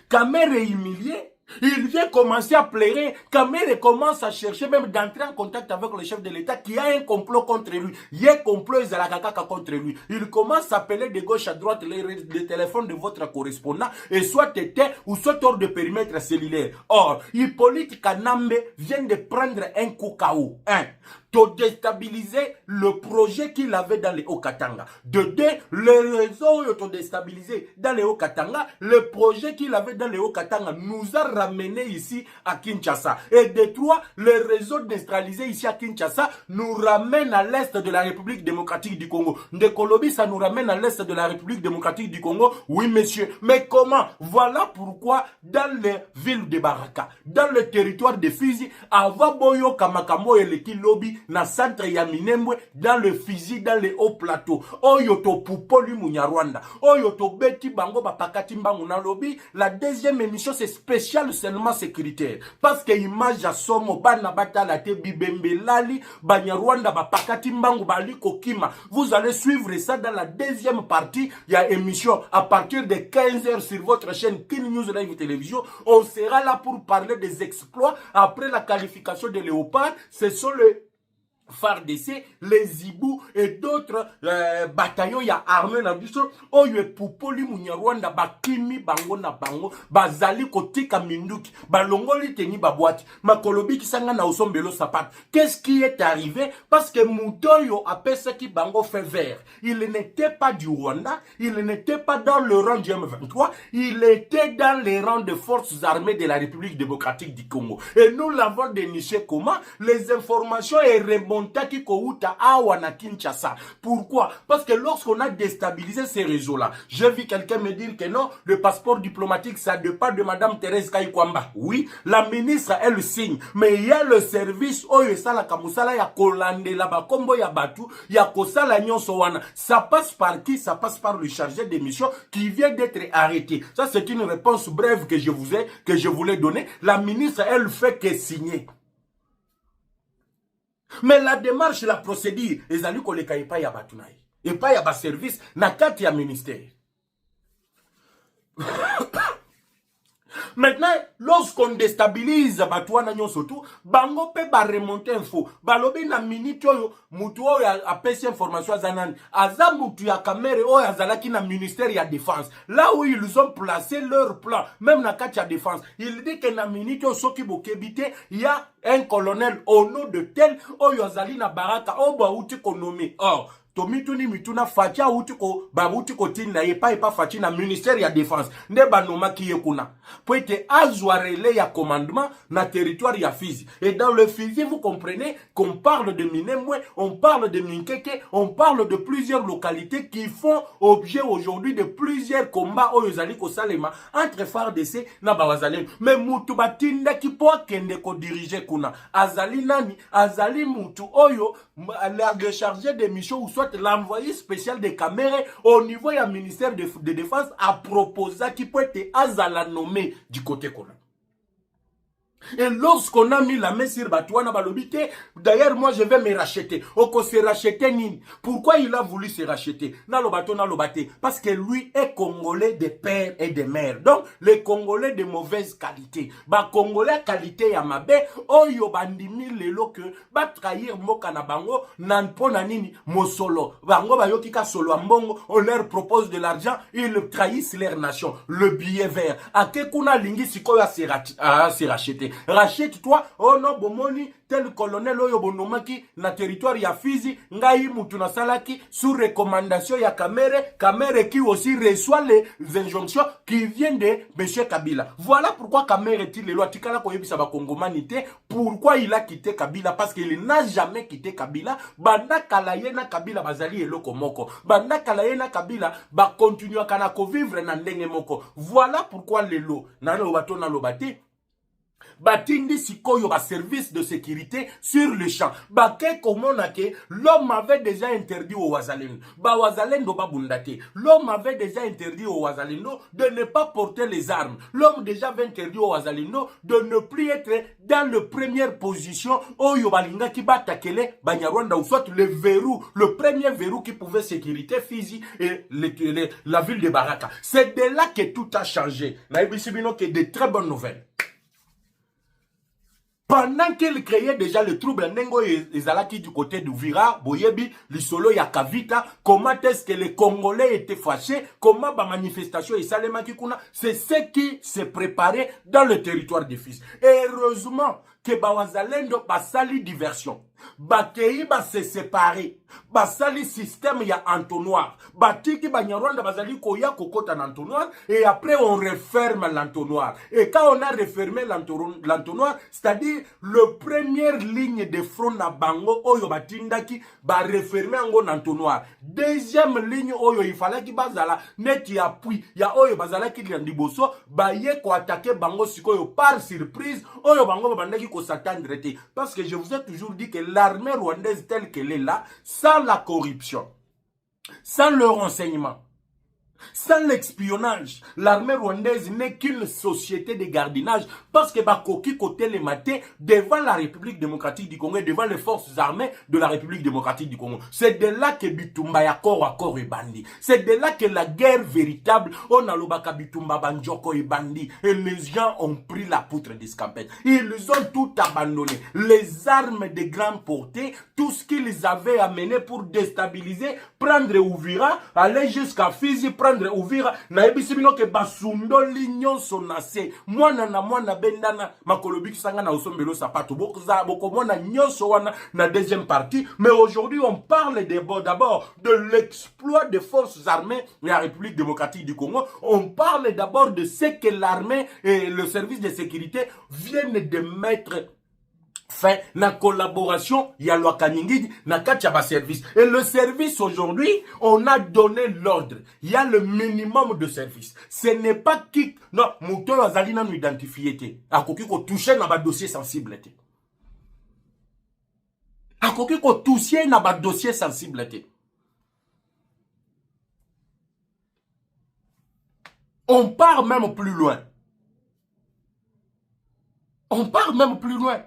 Kamer est humilié. Il vient commencer à pleurer. Kamer commence à chercher même d'entrer en contact avec le chef de l'État qui a un complot contre lui. Il y a un complot contre lui. Il commence à appeler de gauche à droite les téléphones de votre correspondant et soit était ou soit hors de périmètre cellulaire. Or, Hippolyte Kanambe vient de prendre un coup KO. De déstabiliser le projet qu'il avait dans les Hauts-Katanga. De deux, le réseau ont déstabilisé dans les Hauts-Katanga. Le projet qu'il avait dans les Hauts-Katanga nous a ramené ici à Kinshasa. Et de trois, le réseau décentralisé ici à Kinshasa nous ramène à l'est de la République démocratique du Congo. De Kolobi, ça nous ramène à l'est de la République démocratique du Congo. Oui, monsieur. Mais comment? Voilà pourquoi dans les villes de Baraka, dans le territoire de Fizi, Avaboyo Kamakamo et le Kilobi, na centre ya Minembwe, dans le Fizi, dans les hauts plateaux. Oyo to pupoli Munyarwanda. Oyo to beti bango bapakati mbangu na lobi. La deuxième émission, c'est spécial seulement sécuritaire. Parce que image ya somo, bana batala te bibembe lali, Banyarwanda bapakati mbangu bali kokima. Vous allez suivre ça dans la deuxième partie. Il y a émission à partir de 15h sur votre chaîne Kin News Live Télévision. On sera là pour parler des exploits après la qualification de Léopard. Ce sont les FARDC, les Ibou et d'autres bataillons ya armée na biso oyo epupoli Munyarwanda bakimi bango na bango bazali kotika minduki balongoli teni babwati makolobi kisanga na osombelo sapat. Qu'est-ce qui est arrivé? Parce que Mutoyo appelle qui bango fait vert. Il n'était pas du Rwanda, il n'était pas dans le rang du M23, il était dans les rangs des forces armées de la République démocratique du Congo. Et nous l'avons déniché comment? Les informations et Montaki Kouta Awa na Kinshasa. Pourquoi? Parce que lorsqu'on a déstabilisé ces réseaux-là, j'ai vu quelqu'un me dire que non, le passeport diplomatique, ça dépend de Madame Thérèse Kayikwamba. Oui, la ministre, elle signe. Mais il y a le service, oyo sala kamusala ya kolande la bakombo ya batu, ya kosala nyonso wana. Ça passe par qui? Ça passe par le chargé de mission qui vient d'être arrêté. Ça, c'est une réponse brève que je voulais donner. La ministre, elle fait que signer. Mais la démarche, la procédure, les alliés qu'on les caille pas y a batunaï. Et pas y a bas service, na kati ya ministère. Maintenant, lorsqu'on déstabilise Batouana Nyosotu, bango pe ba remonter info. Balobi na minute oyo, mutu oyo a pesi information zanan. Aza mutu ya kamere oyo azalaki na ministère ya défense. Là où ils ont placé leur plan, même na kati ya défense. Il dit que na minute oyo soki bokebite, il y a un colonel au nom de tel oyo azali na baraka oba uti konomi. Or, Tomituni mituna fatia utiko babutiko tinda epa fatia na ministère ya défense nde banoma kiye kuna pour être azouarele ya commandement na territoire ya Fizi. Et dans le Fizi, vous comprenez qu'on parle de Minembwe, on parle de Minkeke, on parle de plusieurs localités qui font objet aujourd'hui de plusieurs combats oyozali ko salema entre FARDC na Bawazalem. Mais mutu batinda ki po kende ko diriger kuna azali nani azali mutu oyo le chargé de mission ou soit l'envoyé spécial des caméras au niveau du ministère de défense a proposé qui peut être azala nommé du côté qu'on a. Et lorsqu'on a mis la main sur Batouana Balobite, d'ailleurs moi je vais me racheter. Oko se racheter nini? Pourquoi il a voulu se racheter? Nalo bato nalo bate. Parce que lui est Congolais de père et de mère. Donc les Congolais de mauvaise qualité. Ba Congolais qualité ya mabe. Oyo bandimi lelo que ba trahir moka na bango nan pona nini mosolo. Bango ba yokika solo ambongo. On leur propose de l'argent. Ils trahissent leur nation. Le billet vert. Ake kuna lingi sikoyo a se racheter. Rachète-toi, oh non, bomoni, tel colonel oyo bonomaki na territoire ya Fizi, ngai mutu na salaki sous recommandation ya Kamere qui aussi reçoit les injonctions qui viennent de M. Kabila. Voilà pourquoi Kamere est-il le loi tikala koyebisa ba kongomanité, pourquoi il a quitté Kabila, parce qu'il n'a jamais quitté Kabila. Banda kalaye na Kabila bazali eloko moko. Banda kalaye na Kabila ba continuer kana ko vivre na ndenge moko. Voilà pourquoi lelo na lo bato na lo bati batindi sikoyo ba service de sécurité sur le champ. Bake komona ke l'homme avait déjà interdit au Wazalendo. Ba Wazalendo ba bundate. L'homme avait déjà interdit au Wazalendo de ne pas porter les armes. L'homme déjà avait interdit au Wazalendo de ne plus être dans la première position oyo balinga ki batakele Banyarwanda, ou soit le premier verrou qui pouvait sécurité Fizi et la ville de Baraka. C'est de là que tout a changé. Naibisibino que de très bonnes nouvelles. Pendant qu'il créait déjà le trouble, Nengo et Zalaki du côté d'Ouvira, Boyebi, Lisolo Yakavita, comment est-ce que les Congolais étaient fâchés, comment la manifestation et Salema Kikuna, c'est ce qui s'est préparé dans le territoire des Fils. Et heureusement que Bawazalendo basali diversion. Bakei ba se séparer. Basali système ya entonnoir. Batiki Banyarwanda bazali koya kokota l'entonnoir et après on referme l'entonnoir. Et quand on a refermé l'entonnoir, c'est-à-dire le première ligne de front na bango oyo batindaki ba refermer ango l'entonnoir. Deuxième ligne oyo il fallait ki bazala net ya appui ya oyo bazala ki liboso ba ye ko attaquer bango sikoyo par surprise oyo bango bandaki ko s'attendre te, parce que je vous ai toujours dit que l'armée rwandaise telle qu'elle est là, sans la corruption, sans le renseignement, sans l'espionnage, l'armée rwandaise n'est qu'une société de gardiennage, parce que Bakoki côté les matés devant la République démocratique du Congo, devant les forces armées de la République démocratique du Congo. C'est de là que Bitumba ya corps à corps et bandi. C'est de là que la guerre véritable, on a l'obaka Bitumba Banjoko et bandi. Et les gens ont pris la poutre d'escampette. Ils ont tout abandonné. Les armes de grande portée, tout ce qu'ils avaient amené pour déstabiliser, prendre Ouvira, aller jusqu'à Fizi, prendre Ouvira, na ebisibino ke basundo lignon sonase. Mwana na mwana bendana makolobi kisanga na osombelo sapato. Boko mwana nyonso wana na deuxième partie. Mais aujourd'hui, on parle d'abord de l'exploit des forces armées de la République démocratique du Congo. On parle d'abord de ce que l'armée et le service de sécurité viennent de mettre fin na collaboration ya loi Kaningidi na kachaba service. Et le service aujourd'hui, on a donné l'ordre. Il y a le minimum de service. Ce n'est pas qui non, mouton azali na nous identifier te. Akoki ko toucher na ba dossier sensible te. Akoki ko toucher na ba dossier sensible te. On part même plus loin. On part même plus loin.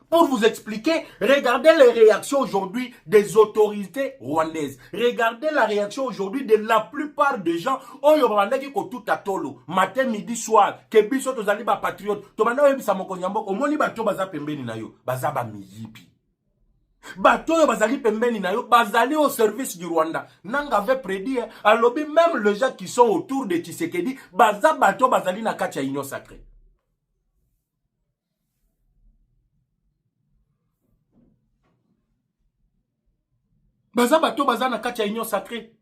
Pour vous expliquer, regardez les réactions aujourd'hui des autorités rwandaises. Regardez la réaction aujourd'hui de la plupart des gens. Oh, yo banda ki ko tout atolo. Matin, midi, soir. Que biso tozali ba patriote. To banda yo bisa moko nyambo. Omoni bato baza pembeni na yo. Baza ba miyipi. Bato yo bazali pembeni na yo. Bazali au service du Rwanda. Nanga avait prédit. Alobi même les gens qui sont autour de Tshisekedi. Baza bato bazali na kacha union sacrée. Baza bato baza na kacha union sacrée.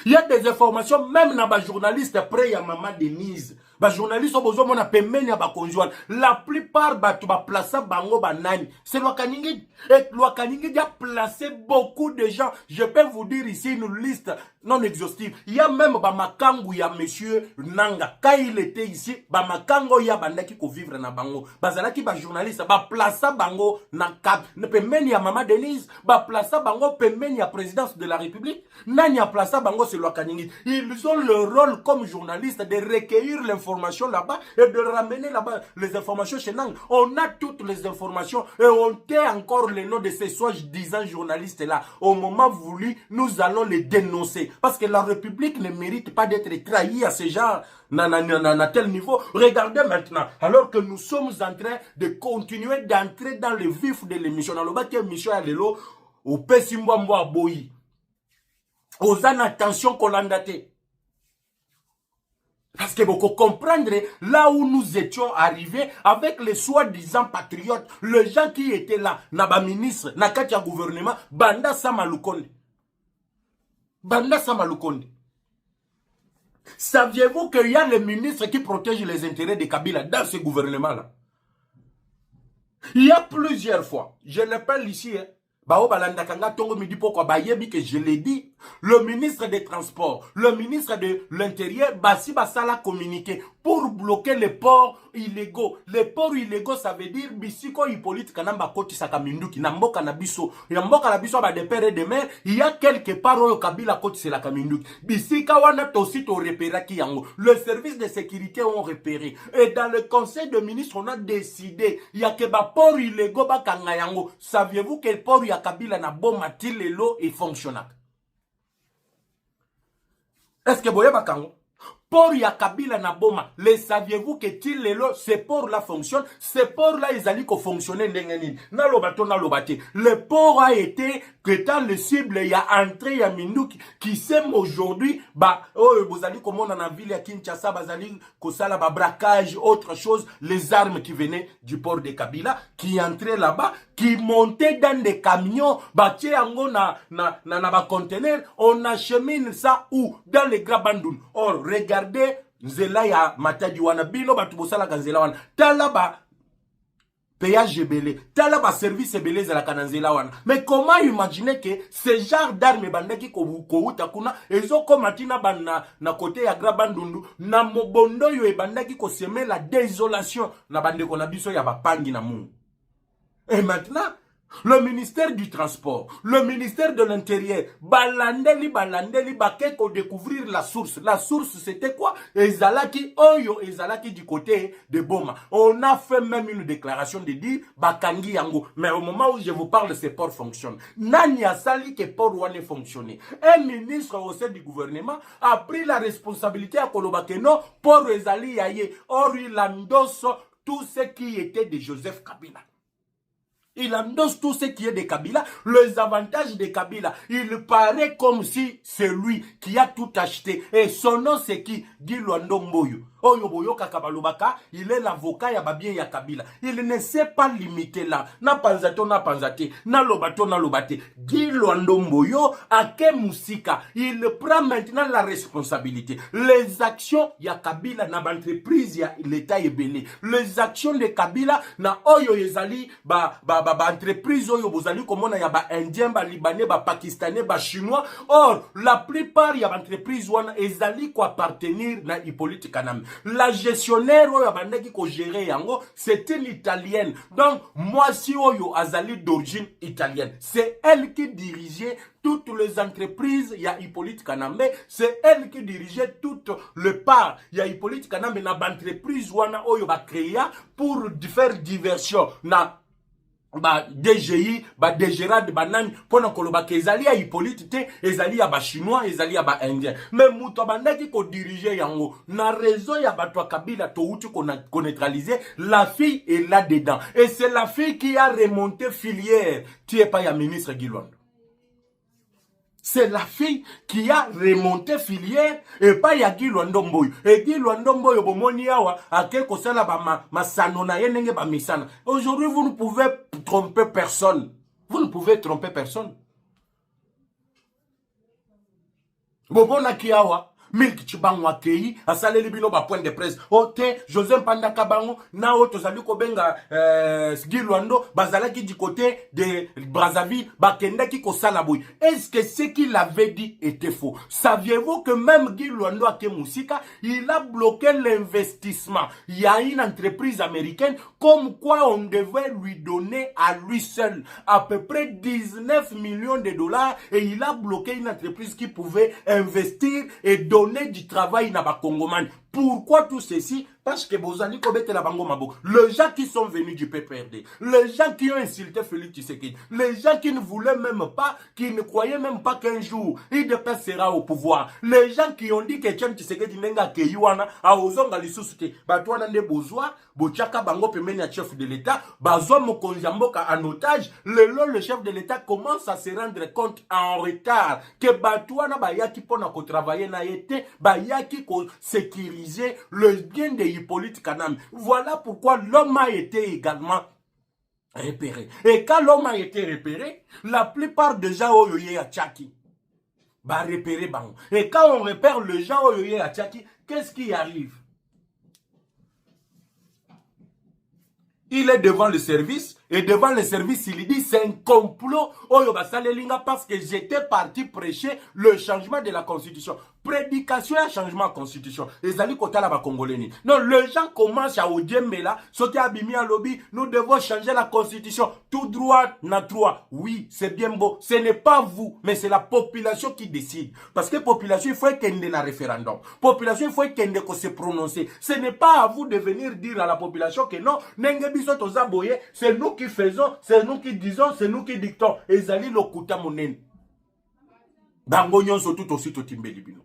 Il y a des informations, même dans les journalistes après ya Maman Denise. Les journalistes ont besoin de pembeni ya ba conjoint. La plupart batu ba placer bango banani. C'est loi Kaningidi. Et loi Kaningidi a placé beaucoup de gens. Je peux vous dire ici une liste non exhaustive. Il y a même ba makangu ya monsieur Nanga. Quand il était ici, ba makango ya bandaki ko vivre na bango. Bazalaki ba journaliste ba placer bango na cap. Ne pembeni ya Maman Denise, ba placer bango pembeni ya présidence de la République. Nani a placer bango c'est loi Kaningidi. Ils ont le rôle comme journaliste de recueillir l'information là-bas et de ramener là-bas les informations chez Nang. On a toutes les informations et on tait encore le nom de ces soi-disant journalistes là. Au moment voulu, nous allons les dénoncer. Parce que la République ne mérite pas d'être trahie à ce genre, à tel niveau. Regardez maintenant, alors que nous sommes en train de continuer d'entrer dans le vif de l'émission. Dans le bas, l'émission est là, au Pessimbo Boyi. Aux attention qu'on l'a daté. Parce que vous comprenez là où nous étions arrivés avec les soi-disant patriotes, les gens qui étaient là, Naba ministre, Nakatia gouvernement, Banda Samalukonde. Banda Samalukonde. Saviez-vous qu'il y a les ministres qui protègent les intérêts de Kabila dans ce gouvernement-là? Il y a plusieurs fois, je l'appelle ici, hein, Bao Balanda Kanga Tongo me dit pourquoi Bayebi que je l'ai dit. Le ministre des Transports, le ministre de l'Intérieur, Bassi Bassala communiqué pour bloquer les ports illégaux. Les ports illégaux, ça veut dire Bissiko Hippolyte Kanamba Koti Sakaminduki, Namboka Nabiso. Yamboka Nabiso ba de père et de mère. Il y a quelque part où Kabila Koti c'est la Kaminduki. Bissika Wana Tosi to repéré qui yango. Le service de sécurité ont repéré. Et dans le conseil de ministres, on a décidé. Il y a que ba port illégaux ba Kangayango. Saviez-vous quel port il y a Kabila na bon matil et l'eau est fonctionnel? Est-ce que vous voyez Bakango? Pour ya Kabila na boma, les saviez-vous que Tilelo, ces ports-là fonctionnent? Ces ports-là, ils allaient fonctionner n'engeni. Na lobato, na lobate. Le port a été, que dans le cible, il y a entré, il y a Mindouk, qui sème aujourd'hui, bah, oh, vous allez comme on en a ville à Kinshasa, vous allez, kosala, bah, braquage, autre chose, les armes qui venaient du port de Kabila, qui entraient là-bas, qui montaient dans des camions, bah, tiens, na conteneur, on achemine ça où? Dans les Grabandoun. Or, regardez, nzela ya matadi wana bino batu bosala kanzela wana tala ba péage belé tala ba service belé za la kanzela wana. Mais comment imaginer que ce genre d'armes bandaki ko uta kuna ezoko matina bana na côté ya Grabandundu na mobondo yo ebandaki ko semer la désolation na bandeko na biso ya bapangi na mu. Et maintenant le ministère du Transport, le ministère de l'Intérieur, balandeli, bakeko découvrir la source. La source, c'était quoi? Ezalaki, oyo, ezalaki du côté de Boma. On a fait même une déclaration de dire, bakangi yango. Mais au moment où je vous parle, ces ports fonctionnent. Nani a sali que port wane fonctionner. Un ministre au sein du gouvernement a pris la responsabilité à Kolobakeno pour ezali yaye. Or, il endosse tout ce qui était de Joseph Kabila. Il endosse tout ce qui est de Kabila, les avantages de Kabila. Il paraît comme si c'est lui qui a tout acheté. Et son nom c'est qui? Guy Luando Mboyo. Oyo Boyoka Kabalobaka, il est l'avocat ya babien ya Kabila. Il ne s'est pas limité là. Na panzato na panzate, na lobato na lobate. Guy Luando Mboyo, Ake Musika, il prend maintenant la responsabilité. Les actions ya Kabila na entreprise ya l'État ebele. Les actions de Kabila na Oyo Ezali ba entreprise Oyo Bozali komona ya ba Indien, ba Libanais, ba Pakistanais, ba Chinois. Or, la plupart ya entreprise wana Ezali ko appartenir na Hippolyte Kanambe. La gestionnaire oyo abandaki ko gérer yango, c'est une italienne. Donc moi si oyo azali d'origine italienne, c'est elle qui dirigeait toutes les entreprises ya Hippolyte Kanambe, c'est elle qui dirigeait toutes les parts ya Hippolyte Kanambe na entreprise wana oyo ba créa pour faire diversion na ba DGI, ba DGRAD, ba nani, pona koloba ke ezali ya Hippolyte te, ezali ya ba chinois, ezali ya ba indien. Mais mouto bandaki ko diriger yango, na raison ya ba toi Kabila to uti ko neutraliser, la fille est là dedans. Et c'est la fille qui a remonté filière, tu es pas ya ministre Guy Luando. C'est la fille qui a remonté filière et pas ya Guy Luando Mboyo. Et Guy Luando Mboyo bomoni yawa ake ko sala ba masano yenenge ba misana. Aujourd'hui vous ne pouvez tromper personne. Vous ne pouvez tromper personne. Bobona kiawa Milk Chibango Akei, Asale Libino ba point de presse. Ote, José Mpanda Kabango, na oto zali kobenga Guy Luando, bazalaki du côté de Brazzaville, bakendaki ko salaboui. Est-ce que ce qu'il avait dit était faux? Saviez-vous que même Guy Luando Ake Musika, il a bloqué l'investissement? Il y a une entreprise américaine, comme quoi on devait lui donner à lui seul à peu près 19 millions de dollars et il a bloqué une entreprise qui pouvait investir et donner du travail na ba Congomani. Pourquoi tout ceci? Parce que Bozali Kobete la Bango Mabo, les gens qui sont venus du PPRD, les gens qui ont insulté Félix Tshisekedi, les gens qui ne voulaient même pas, qui ne croyaient même pas qu'un jour il sera au pouvoir, les gens qui ont dit que Etienne Tshisekedi nenga keyuana a ozonga lisusuté, batouana ne bozwa, bochaka bango pemeni à chef de l'État, bazo mokonjamboka en otage, le chef de l'État commence à se rendre compte en retard que batouana bayaki pona ko travailler na yete, bayaki ko sécuriser viser le bien de Hippolyte Kanambe. Voilà pourquoi l'homme a été également repéré. Et quand l'homme a été repéré, la plupart des gens ont eu à Tchaki. Bah repérer bang. Et quand on repère le gens ont eu à Tchaki, qu'est-ce qui arrive? Il est devant le service, et devant le service, il dit c'est un complot parce que j'étais parti prêcher le changement de la constitution. Prédication et changement de constitution. Les alliés côté là congolais. Non, les gens commencent à odier là, sauter à Bimi à lobby, nous devons changer la constitution. Tout droit, na droit. Oui, c'est bien beau. Ce n'est pas vous, mais c'est la population qui décide. Parce que population, il faut qu'elle ait un référendum. Population, il faut qu'elle ait se prononcer. Ce n'est pas à vous de venir dire à la population que non, c'est nous qui faisons, c'est nous qui disons, c'est nous qui dictons. Et Zali Lokuta Monen. Bango nyonso tout aussi to timbeli bino.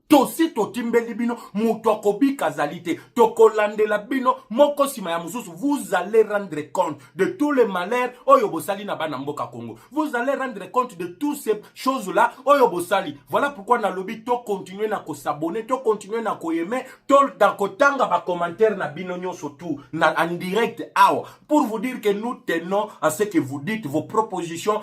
Tosi to timbeli bino, mutokobi kazalite, tokolande la bino, moko sima ya mususu, vous allez rendre compte de tous les malheurs, oyobosali na bana mboka Congo. Vous allez rendre compte de toutes ces choses-là, oyobosali. Voilà pourquoi na lobby, to continuer na ko s'abonner, to continuer na ko aimer, to da ko tanga ba commentaire na bino nyonso tout, na en direct, pour vous dire que nous tenons à ce que vous dites, vos propositions,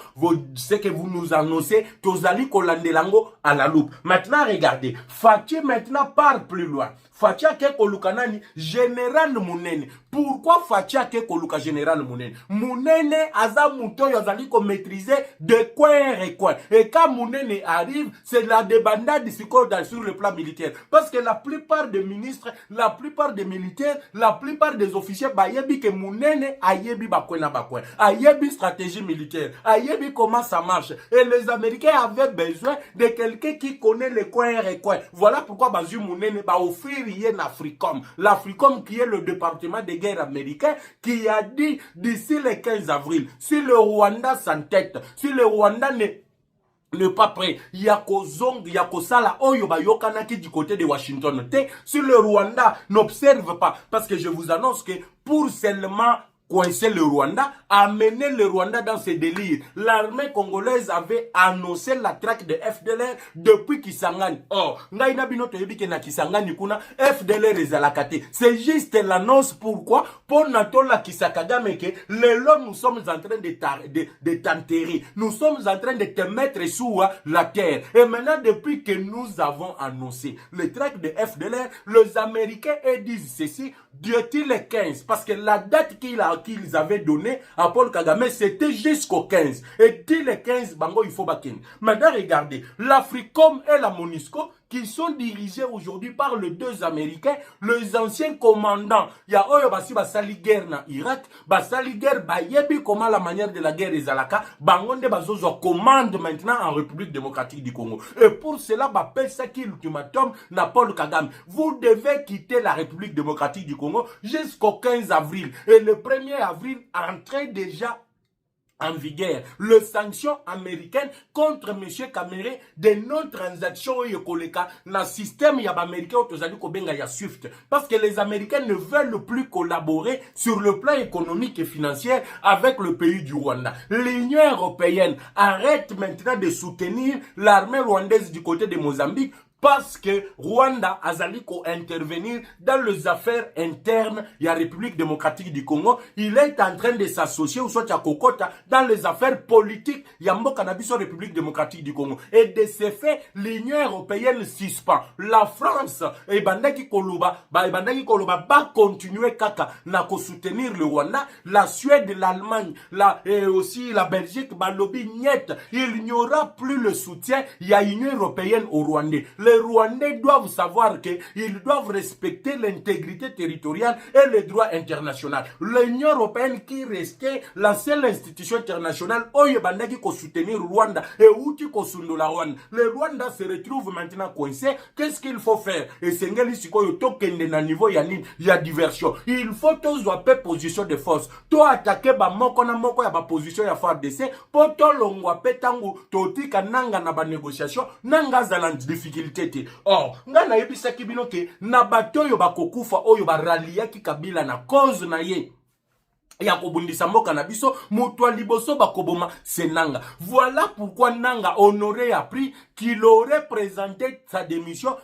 ce que vous nous annoncez, tozali kolande lango à la loupe. Maintenant, regardez. Fachi maintenant part plus loin. Fachi ake koluka nani Général Munene. Pourquoi Fachi ake koluka Général Munene? Munene aza muto yazali ko maîtriser de coin et coin. Et quand Munene arrive, c'est la débandade sur le plan militaire. Parce que la plupart des ministres, la plupart des militaires, la plupart des officiers, bayebi que Munene ayebi bakwena bakwen. Ayebi stratégie militaire. Ayebi comment ça marche. Et les Américains avaient besoin de quelqu'un qui connaît les coins et coins. Voilà pourquoi Bazu Munene va offrir l'Africom. L'Africom qui est le département de guerre américain qui a dit d'ici le 15 avril, si le Rwanda s'entête, si le Rwanda n'est pas prêt, Yakosala Oyoba Yokanaki du côté de Washington. Si le Rwanda n'observe pas, parce que je vous annonce que pour seulement coincer le Rwanda, amener le Rwanda dans ses délires. L'armée congolaise avait annoncé la traque de FDLR depuis Kisangani. Or, ngaina binoto yebike na Kisangani kuna FDLR ezalakate. C'est juste l'annonce. Pourquoi? Pour natola Kisakagame que le nous sommes en train de t'enterrer. Nous sommes en train de te mettre sous la terre. Et maintenant, depuis que nous avons annoncé le traque de FDLR, les Américains disent ceci, Dieu-t-il le 15, parce que la date qu'ils avaient donnée à Paul Kagame, c'était jusqu'au 15. Et dit le 15, bango, il faut bakin. Maintenant, regardez, l'Africom et la MONUSCO, qui sont dirigés aujourd'hui par les deux Américains, les anciens commandants. Il y a Oyo Basi Basali guerre na Irak, Basali guerre Bayebi comment la manière de la guerre est Zalaka, Bangonde Bazozo commande maintenant en République démocratique du Congo. Et pour cela, Bapel Saki l'ultimatum na Paul Kagame. Vous devez quitter la République démocratique du Congo jusqu'au 15 avril. Et le 1er avril, entrait déjà en vigueur les sanctions américaines contre M. Kamere de non-transactions yokoleka na système yaba américain otozali kobenga ya SWIFT parce que les Américains ne veulent plus collaborer sur le plan économique et financier avec le pays du Rwanda. L'Union européenne arrête maintenant de soutenir l'armée rwandaise du côté de Mozambique parce que Rwanda azali ko intervenir dans les affaires internes de la République démocratique du Congo. Il est en train de s'associer ou soit à Kokota dans les affaires politiques ya mboka na biso République démocratique du Congo. Et de ce fait, l'Union européenne suspend. La France et bandaki koloba ba continuer kaka na ko soutenir le Rwanda. La Suède, l'Allemagne, et aussi la Belgique ba lobby niet. Il n'y aura plus le soutien ya l'Union européenne au Rwandais. Les Rwandais doivent savoir qu'ils doivent respecter l'intégrité territoriale et les droits internationaux. L'Union européenne qui restait la seule institution internationale où il faut soutenir Rwanda et où il faut soutenir Rwanda. Le Rwanda se retrouve maintenant coincé. Qu'est-ce qu'il faut faire? Et c'est un niveau il y a diversion. Il faut tous avoir position de force. Toi attaquer ba moko na moko ya ba position ya FARDC pour to longwa petangu totika nanga na ba négociation nanga za difficulté. Or, nga na yebisaki bino ke na bato oyo bakokufa oyo baraliaki Kabila na cause na ye ya kobundisa mboka na biso moto liboso bakoboma c'est Nanga. Voilà pourquoi Nanga Honoré a pris qu'il aurait présenté sa démission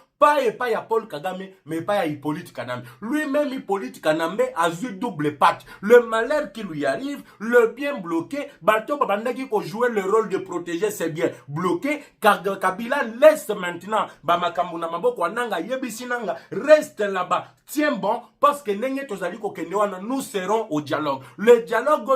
pas à Paul Kagame, mais pas à Hippolyte Kanambe. Lui-même, Hippolyte Kanambe a eu double patte. Le malheur qui lui arrive, le bien bloqué, Bato Babandaki qui jouait le rôle de protéger ses biens bloqués, car Kabila laisse maintenant Bamakambuna Maboko Nanga Yebisinanga reste là-bas. Tiens bon, parce que nous serons au dialogue. Le dialogue,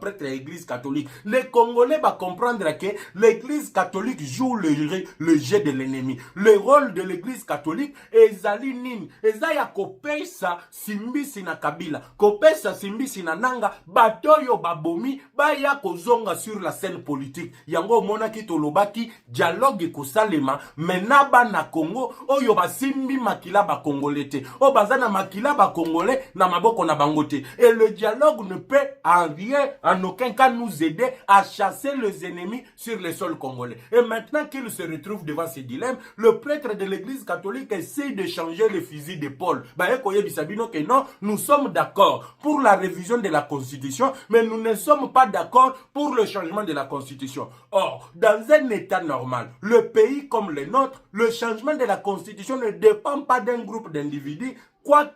prêtre l'église catholique. Les Congolais vont comprendre que l'église catholique joue le jeu de l'ennemi. Le rôle de l'église catholique est Zalinin. Ezaya kopesa simbisi na Kabila. Kopesa simbisi na Nanga. Batoyo babomi. Baya kozonga sur la scène politique. Yango mona ki tolobaki. Dialogue kosalema. Menaba na Congo. Oyo basimbi makila ba Congolais. O bazana makila ba Congolais. Na maboko na bangote. Et le dialogue ne peut en rien, en aucun cas nous aider à chasser les ennemis sur le sol congolais. Et maintenant qu'il se retrouve devant ce dilemme, le prêtre de l'église catholique essaie de changer le fusil d'épaule. Que non, nous sommes d'accord pour la révision de la constitution, mais nous ne sommes pas d'accord pour le changement de la constitution. Or, dans un état normal, le pays comme le nôtre, le changement de la constitution ne dépend pas d'un groupe d'individus, quoi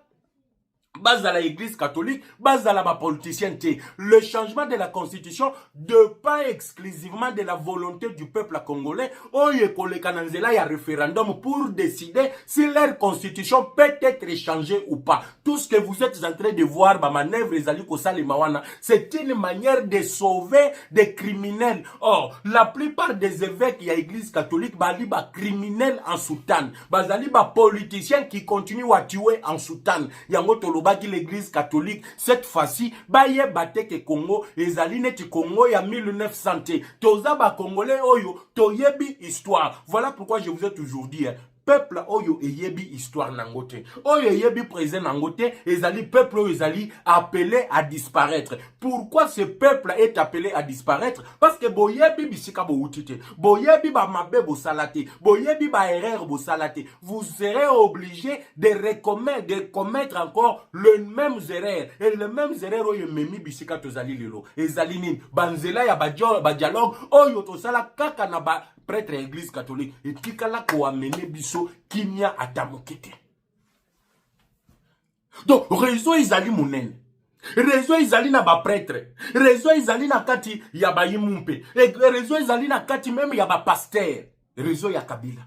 base à l'église catholique, base à la politicienté. Le changement de la constitution ne pas exclusivement de la volonté du peuple congolais. Il y a référendum pour décider si leur constitution peut être changée ou pas. Tout ce que vous êtes en train de voir, manœuvre c'est une manière de sauver des criminels. Or, la plupart des évêques de l'église catholique, criminels en soutane. Politiciens qui continuent à tuer en soutane. L'église catholique cette fois-ci baye bateke Congo ezali neti Congo ya 1900 toza ba congolais oyo toyebi histoire. Voilà pourquoi je vous ai toujours dit peuple oyo eyebi histoire nangote oyo eyebi présent nangote ezali peuple oyo ezali appelé à disparaître. Pourquoi ce peuple est appelé à disparaître? Parce que boyebi bisika bo utite boyebi ba mabe bo salate boyebi ba erreur bo salate, vous serez obligé de commettre encore le même erreur et le même erreur oyo memi bisika tozali lelo ezali nini banzela ya ba dialogue oyo tosala kaka na ba prêtre église catholique et tikala ko amener biso kimia atamokete. Donc réseau izali munene, réseau izali na ba prêtre, réseau izali na kati ya ba yimumpe, et réseau izali na kati même ya ba pasteur, réseau ya Kabila.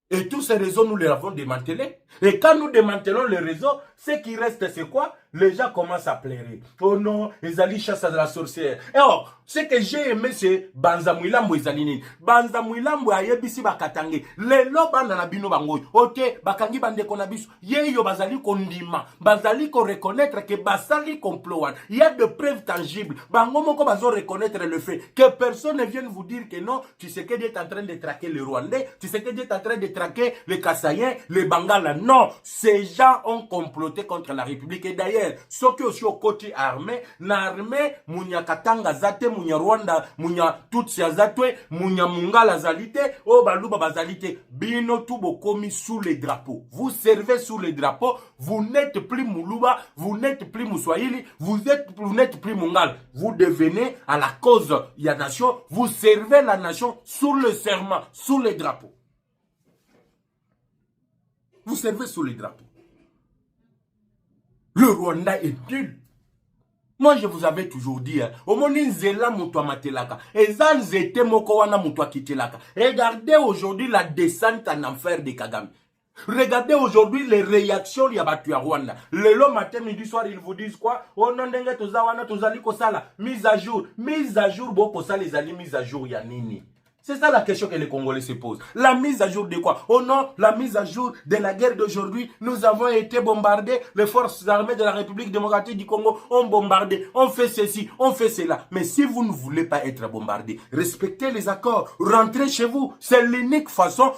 Et tous ces réseaux, nous les avons démantelés. Et quand nous démantelons les réseaux, ce qui reste, c'est quoi? Les gens commencent à pleurer. Oh non, ils allaient chasser la sorcière. Et or, ce que j'ai aimé, c'est Banzamouilambo Izalini. Banzamouilambo ayebisi bakatange. Le loba nanabino bangoy. Ok, bakangi bande konabis. Yeyo bazali kondima. Bazali ko reconnaître que basali komploan. Il y a de preuves tangibles. Bangomoko bazo reconnaître le fait que personne ne vienne vous dire que non, tu sais que Dieu est en train de traquer les Rwandais, tu sais que Dieu est en train de traquer les Kassaïens, les Bangala. Non, ces gens ont comploté contre la République. Et d'ailleurs, ceux qui aussi au côté armé, l'armée, Mounia Katanga Zate, Mounia Rwanda, Mounia Tutsia Zatwe, Mounia Mungala Zalite, oh Baluba Bazalite, Bino Tubo commis sous les drapeaux. Vous servez sous les drapeaux, vous n'êtes plus Moulouba, vous n'êtes plus Mouswahili, vous n'êtes plus Mungal. Vous devenez à la cause de la nation, vous servez la nation sous le serment, sous les drapeaux. Vous servez sous les drapeaux. Le Rwanda est nul. Moi, je vous avais toujours dit, regardez aujourd'hui la descente en enfer de Kagame. Regardez aujourd'hui les réactions il y a battu à Rwanda. Le matin, midi, soir, ils vous disent quoi? Oh non, dengue tozawana tozali kosala. Mise à jour, boko sala les ali mise à jour yanini. C'est ça la question que les Congolais se posent. La mise à jour de quoi? Oh non, la mise à jour de la guerre d'aujourd'hui. Nous avons été bombardés. Les forces armées de la République démocratique du Congo ont bombardé. On fait ceci, on fait cela. Mais si vous ne voulez pas être bombardé, respectez les accords. Rentrez chez vous. C'est l'unique façon.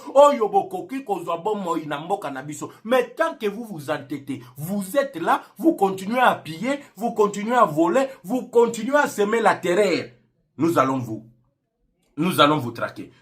Mais tant que vous vous entêtez, vous êtes là, vous continuez à piller, vous continuez à voler, vous continuez à semer la terreur. Nous allons vous traquer.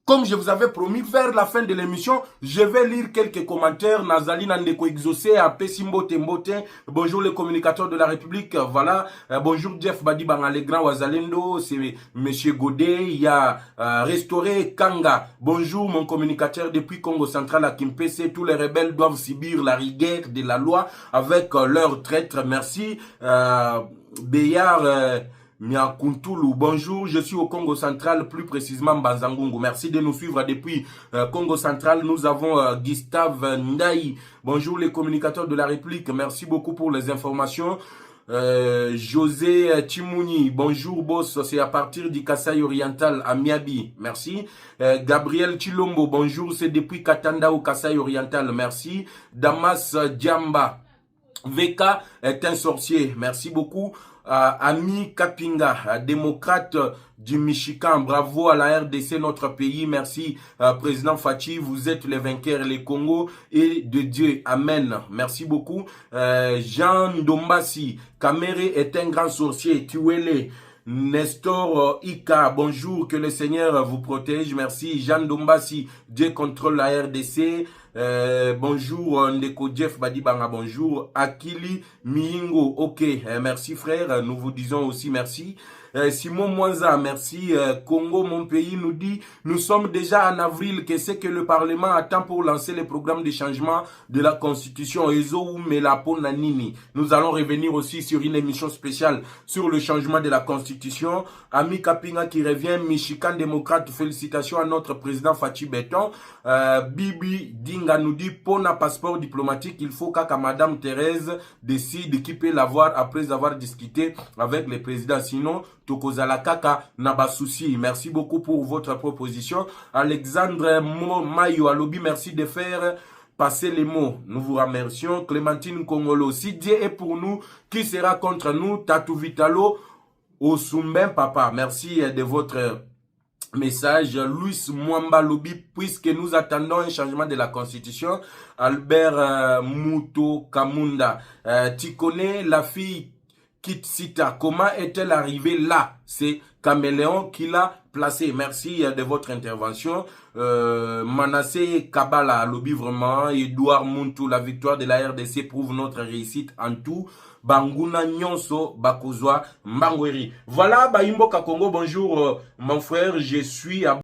Comme je vous avais promis, vers la fin de l'émission, je vais lire quelques commentaires. Nazali Nandeko Exaucé, Pessimbo Tembote. Bonjour les communicateurs de la République. Voilà. Bonjour Jeff Badi Bangalegran Wazalendo. C'est Monsieur Godet. Il y a Restauré Kanga. Bonjour mon communicateur depuis Congo Central à Kimpese. Tous les rebelles doivent subir la rigueur de la loi avec leurs traîtres. Merci. Béyard... Miakuntulu, bonjour, je suis au Congo Central, plus précisément Banzangungu. Merci de nous suivre depuis Congo Central. Nous avons Gustave Ndaï. Bonjour les communicateurs de la République, merci beaucoup pour les informations. José Timouni, bonjour boss, c'est à partir du Kasaï Oriental à Miabi, merci. Gabriel Chilombo, bonjour, c'est depuis Katanda au Kasaï Oriental, merci. Damas Djamba, VK est un sorcier, merci beaucoup. Ami Kapinga, démocrate du Michigan, bravo à la RDC, notre pays, merci président Fachi, vous êtes les vainqueurs, les Congo et de Dieu, amen, merci beaucoup. Jean Dombassi, Kamere est un grand sorcier, tuez-les. Nestor Ika, bonjour, que le Seigneur vous protège, merci. Jean Dombassi, Dieu contrôle la RDC. Bonjour Ndeko Jeff Badibanga, bonjour. Akili Miingo, ok, merci frère, nous vous disons aussi merci. Simon Mwanza, merci. Congo, mon pays, nous dit, nous sommes déjà en avril, qu'est-ce que le Parlement attend pour lancer les programmes de changement de la Constitution. Nous allons revenir aussi sur une émission spéciale sur le changement de la Constitution. Ami Kapinga qui revient, Michigan démocrate, félicitations à notre président Fachi Beton. Bibi Dinga nous dit, pour un passeport diplomatique, il faut qu'à Madame Thérèse décide qui peut l'avoir après avoir discuté avec le président. Sinon, Tokozala Kaka Nabasusi. Merci beaucoup pour votre proposition. Alexandre Mayo Alobi, merci de faire passer les mots. Nous vous remercions. Clémentine Kongolo, si Dieu est pour nous, qui sera contre nous? Tatou Vitalo, Osumben Papa. Merci de votre message. Louis Mwamba Lobi, puisque nous attendons un changement de la Constitution. Albert Muto Kamunda, tu connais la fille Kitsita, comment est-elle arrivée là? C'est Caméléon qui l'a placée. Merci de votre intervention. Manassé Kabala, lobby vraiment. Edouard Muntu, la victoire de la RDC prouve notre réussite en tout. Banguna Nyonso Bakozwa Mbangweri. Voilà, Baimbo Kakongo, bonjour mon frère, je suis à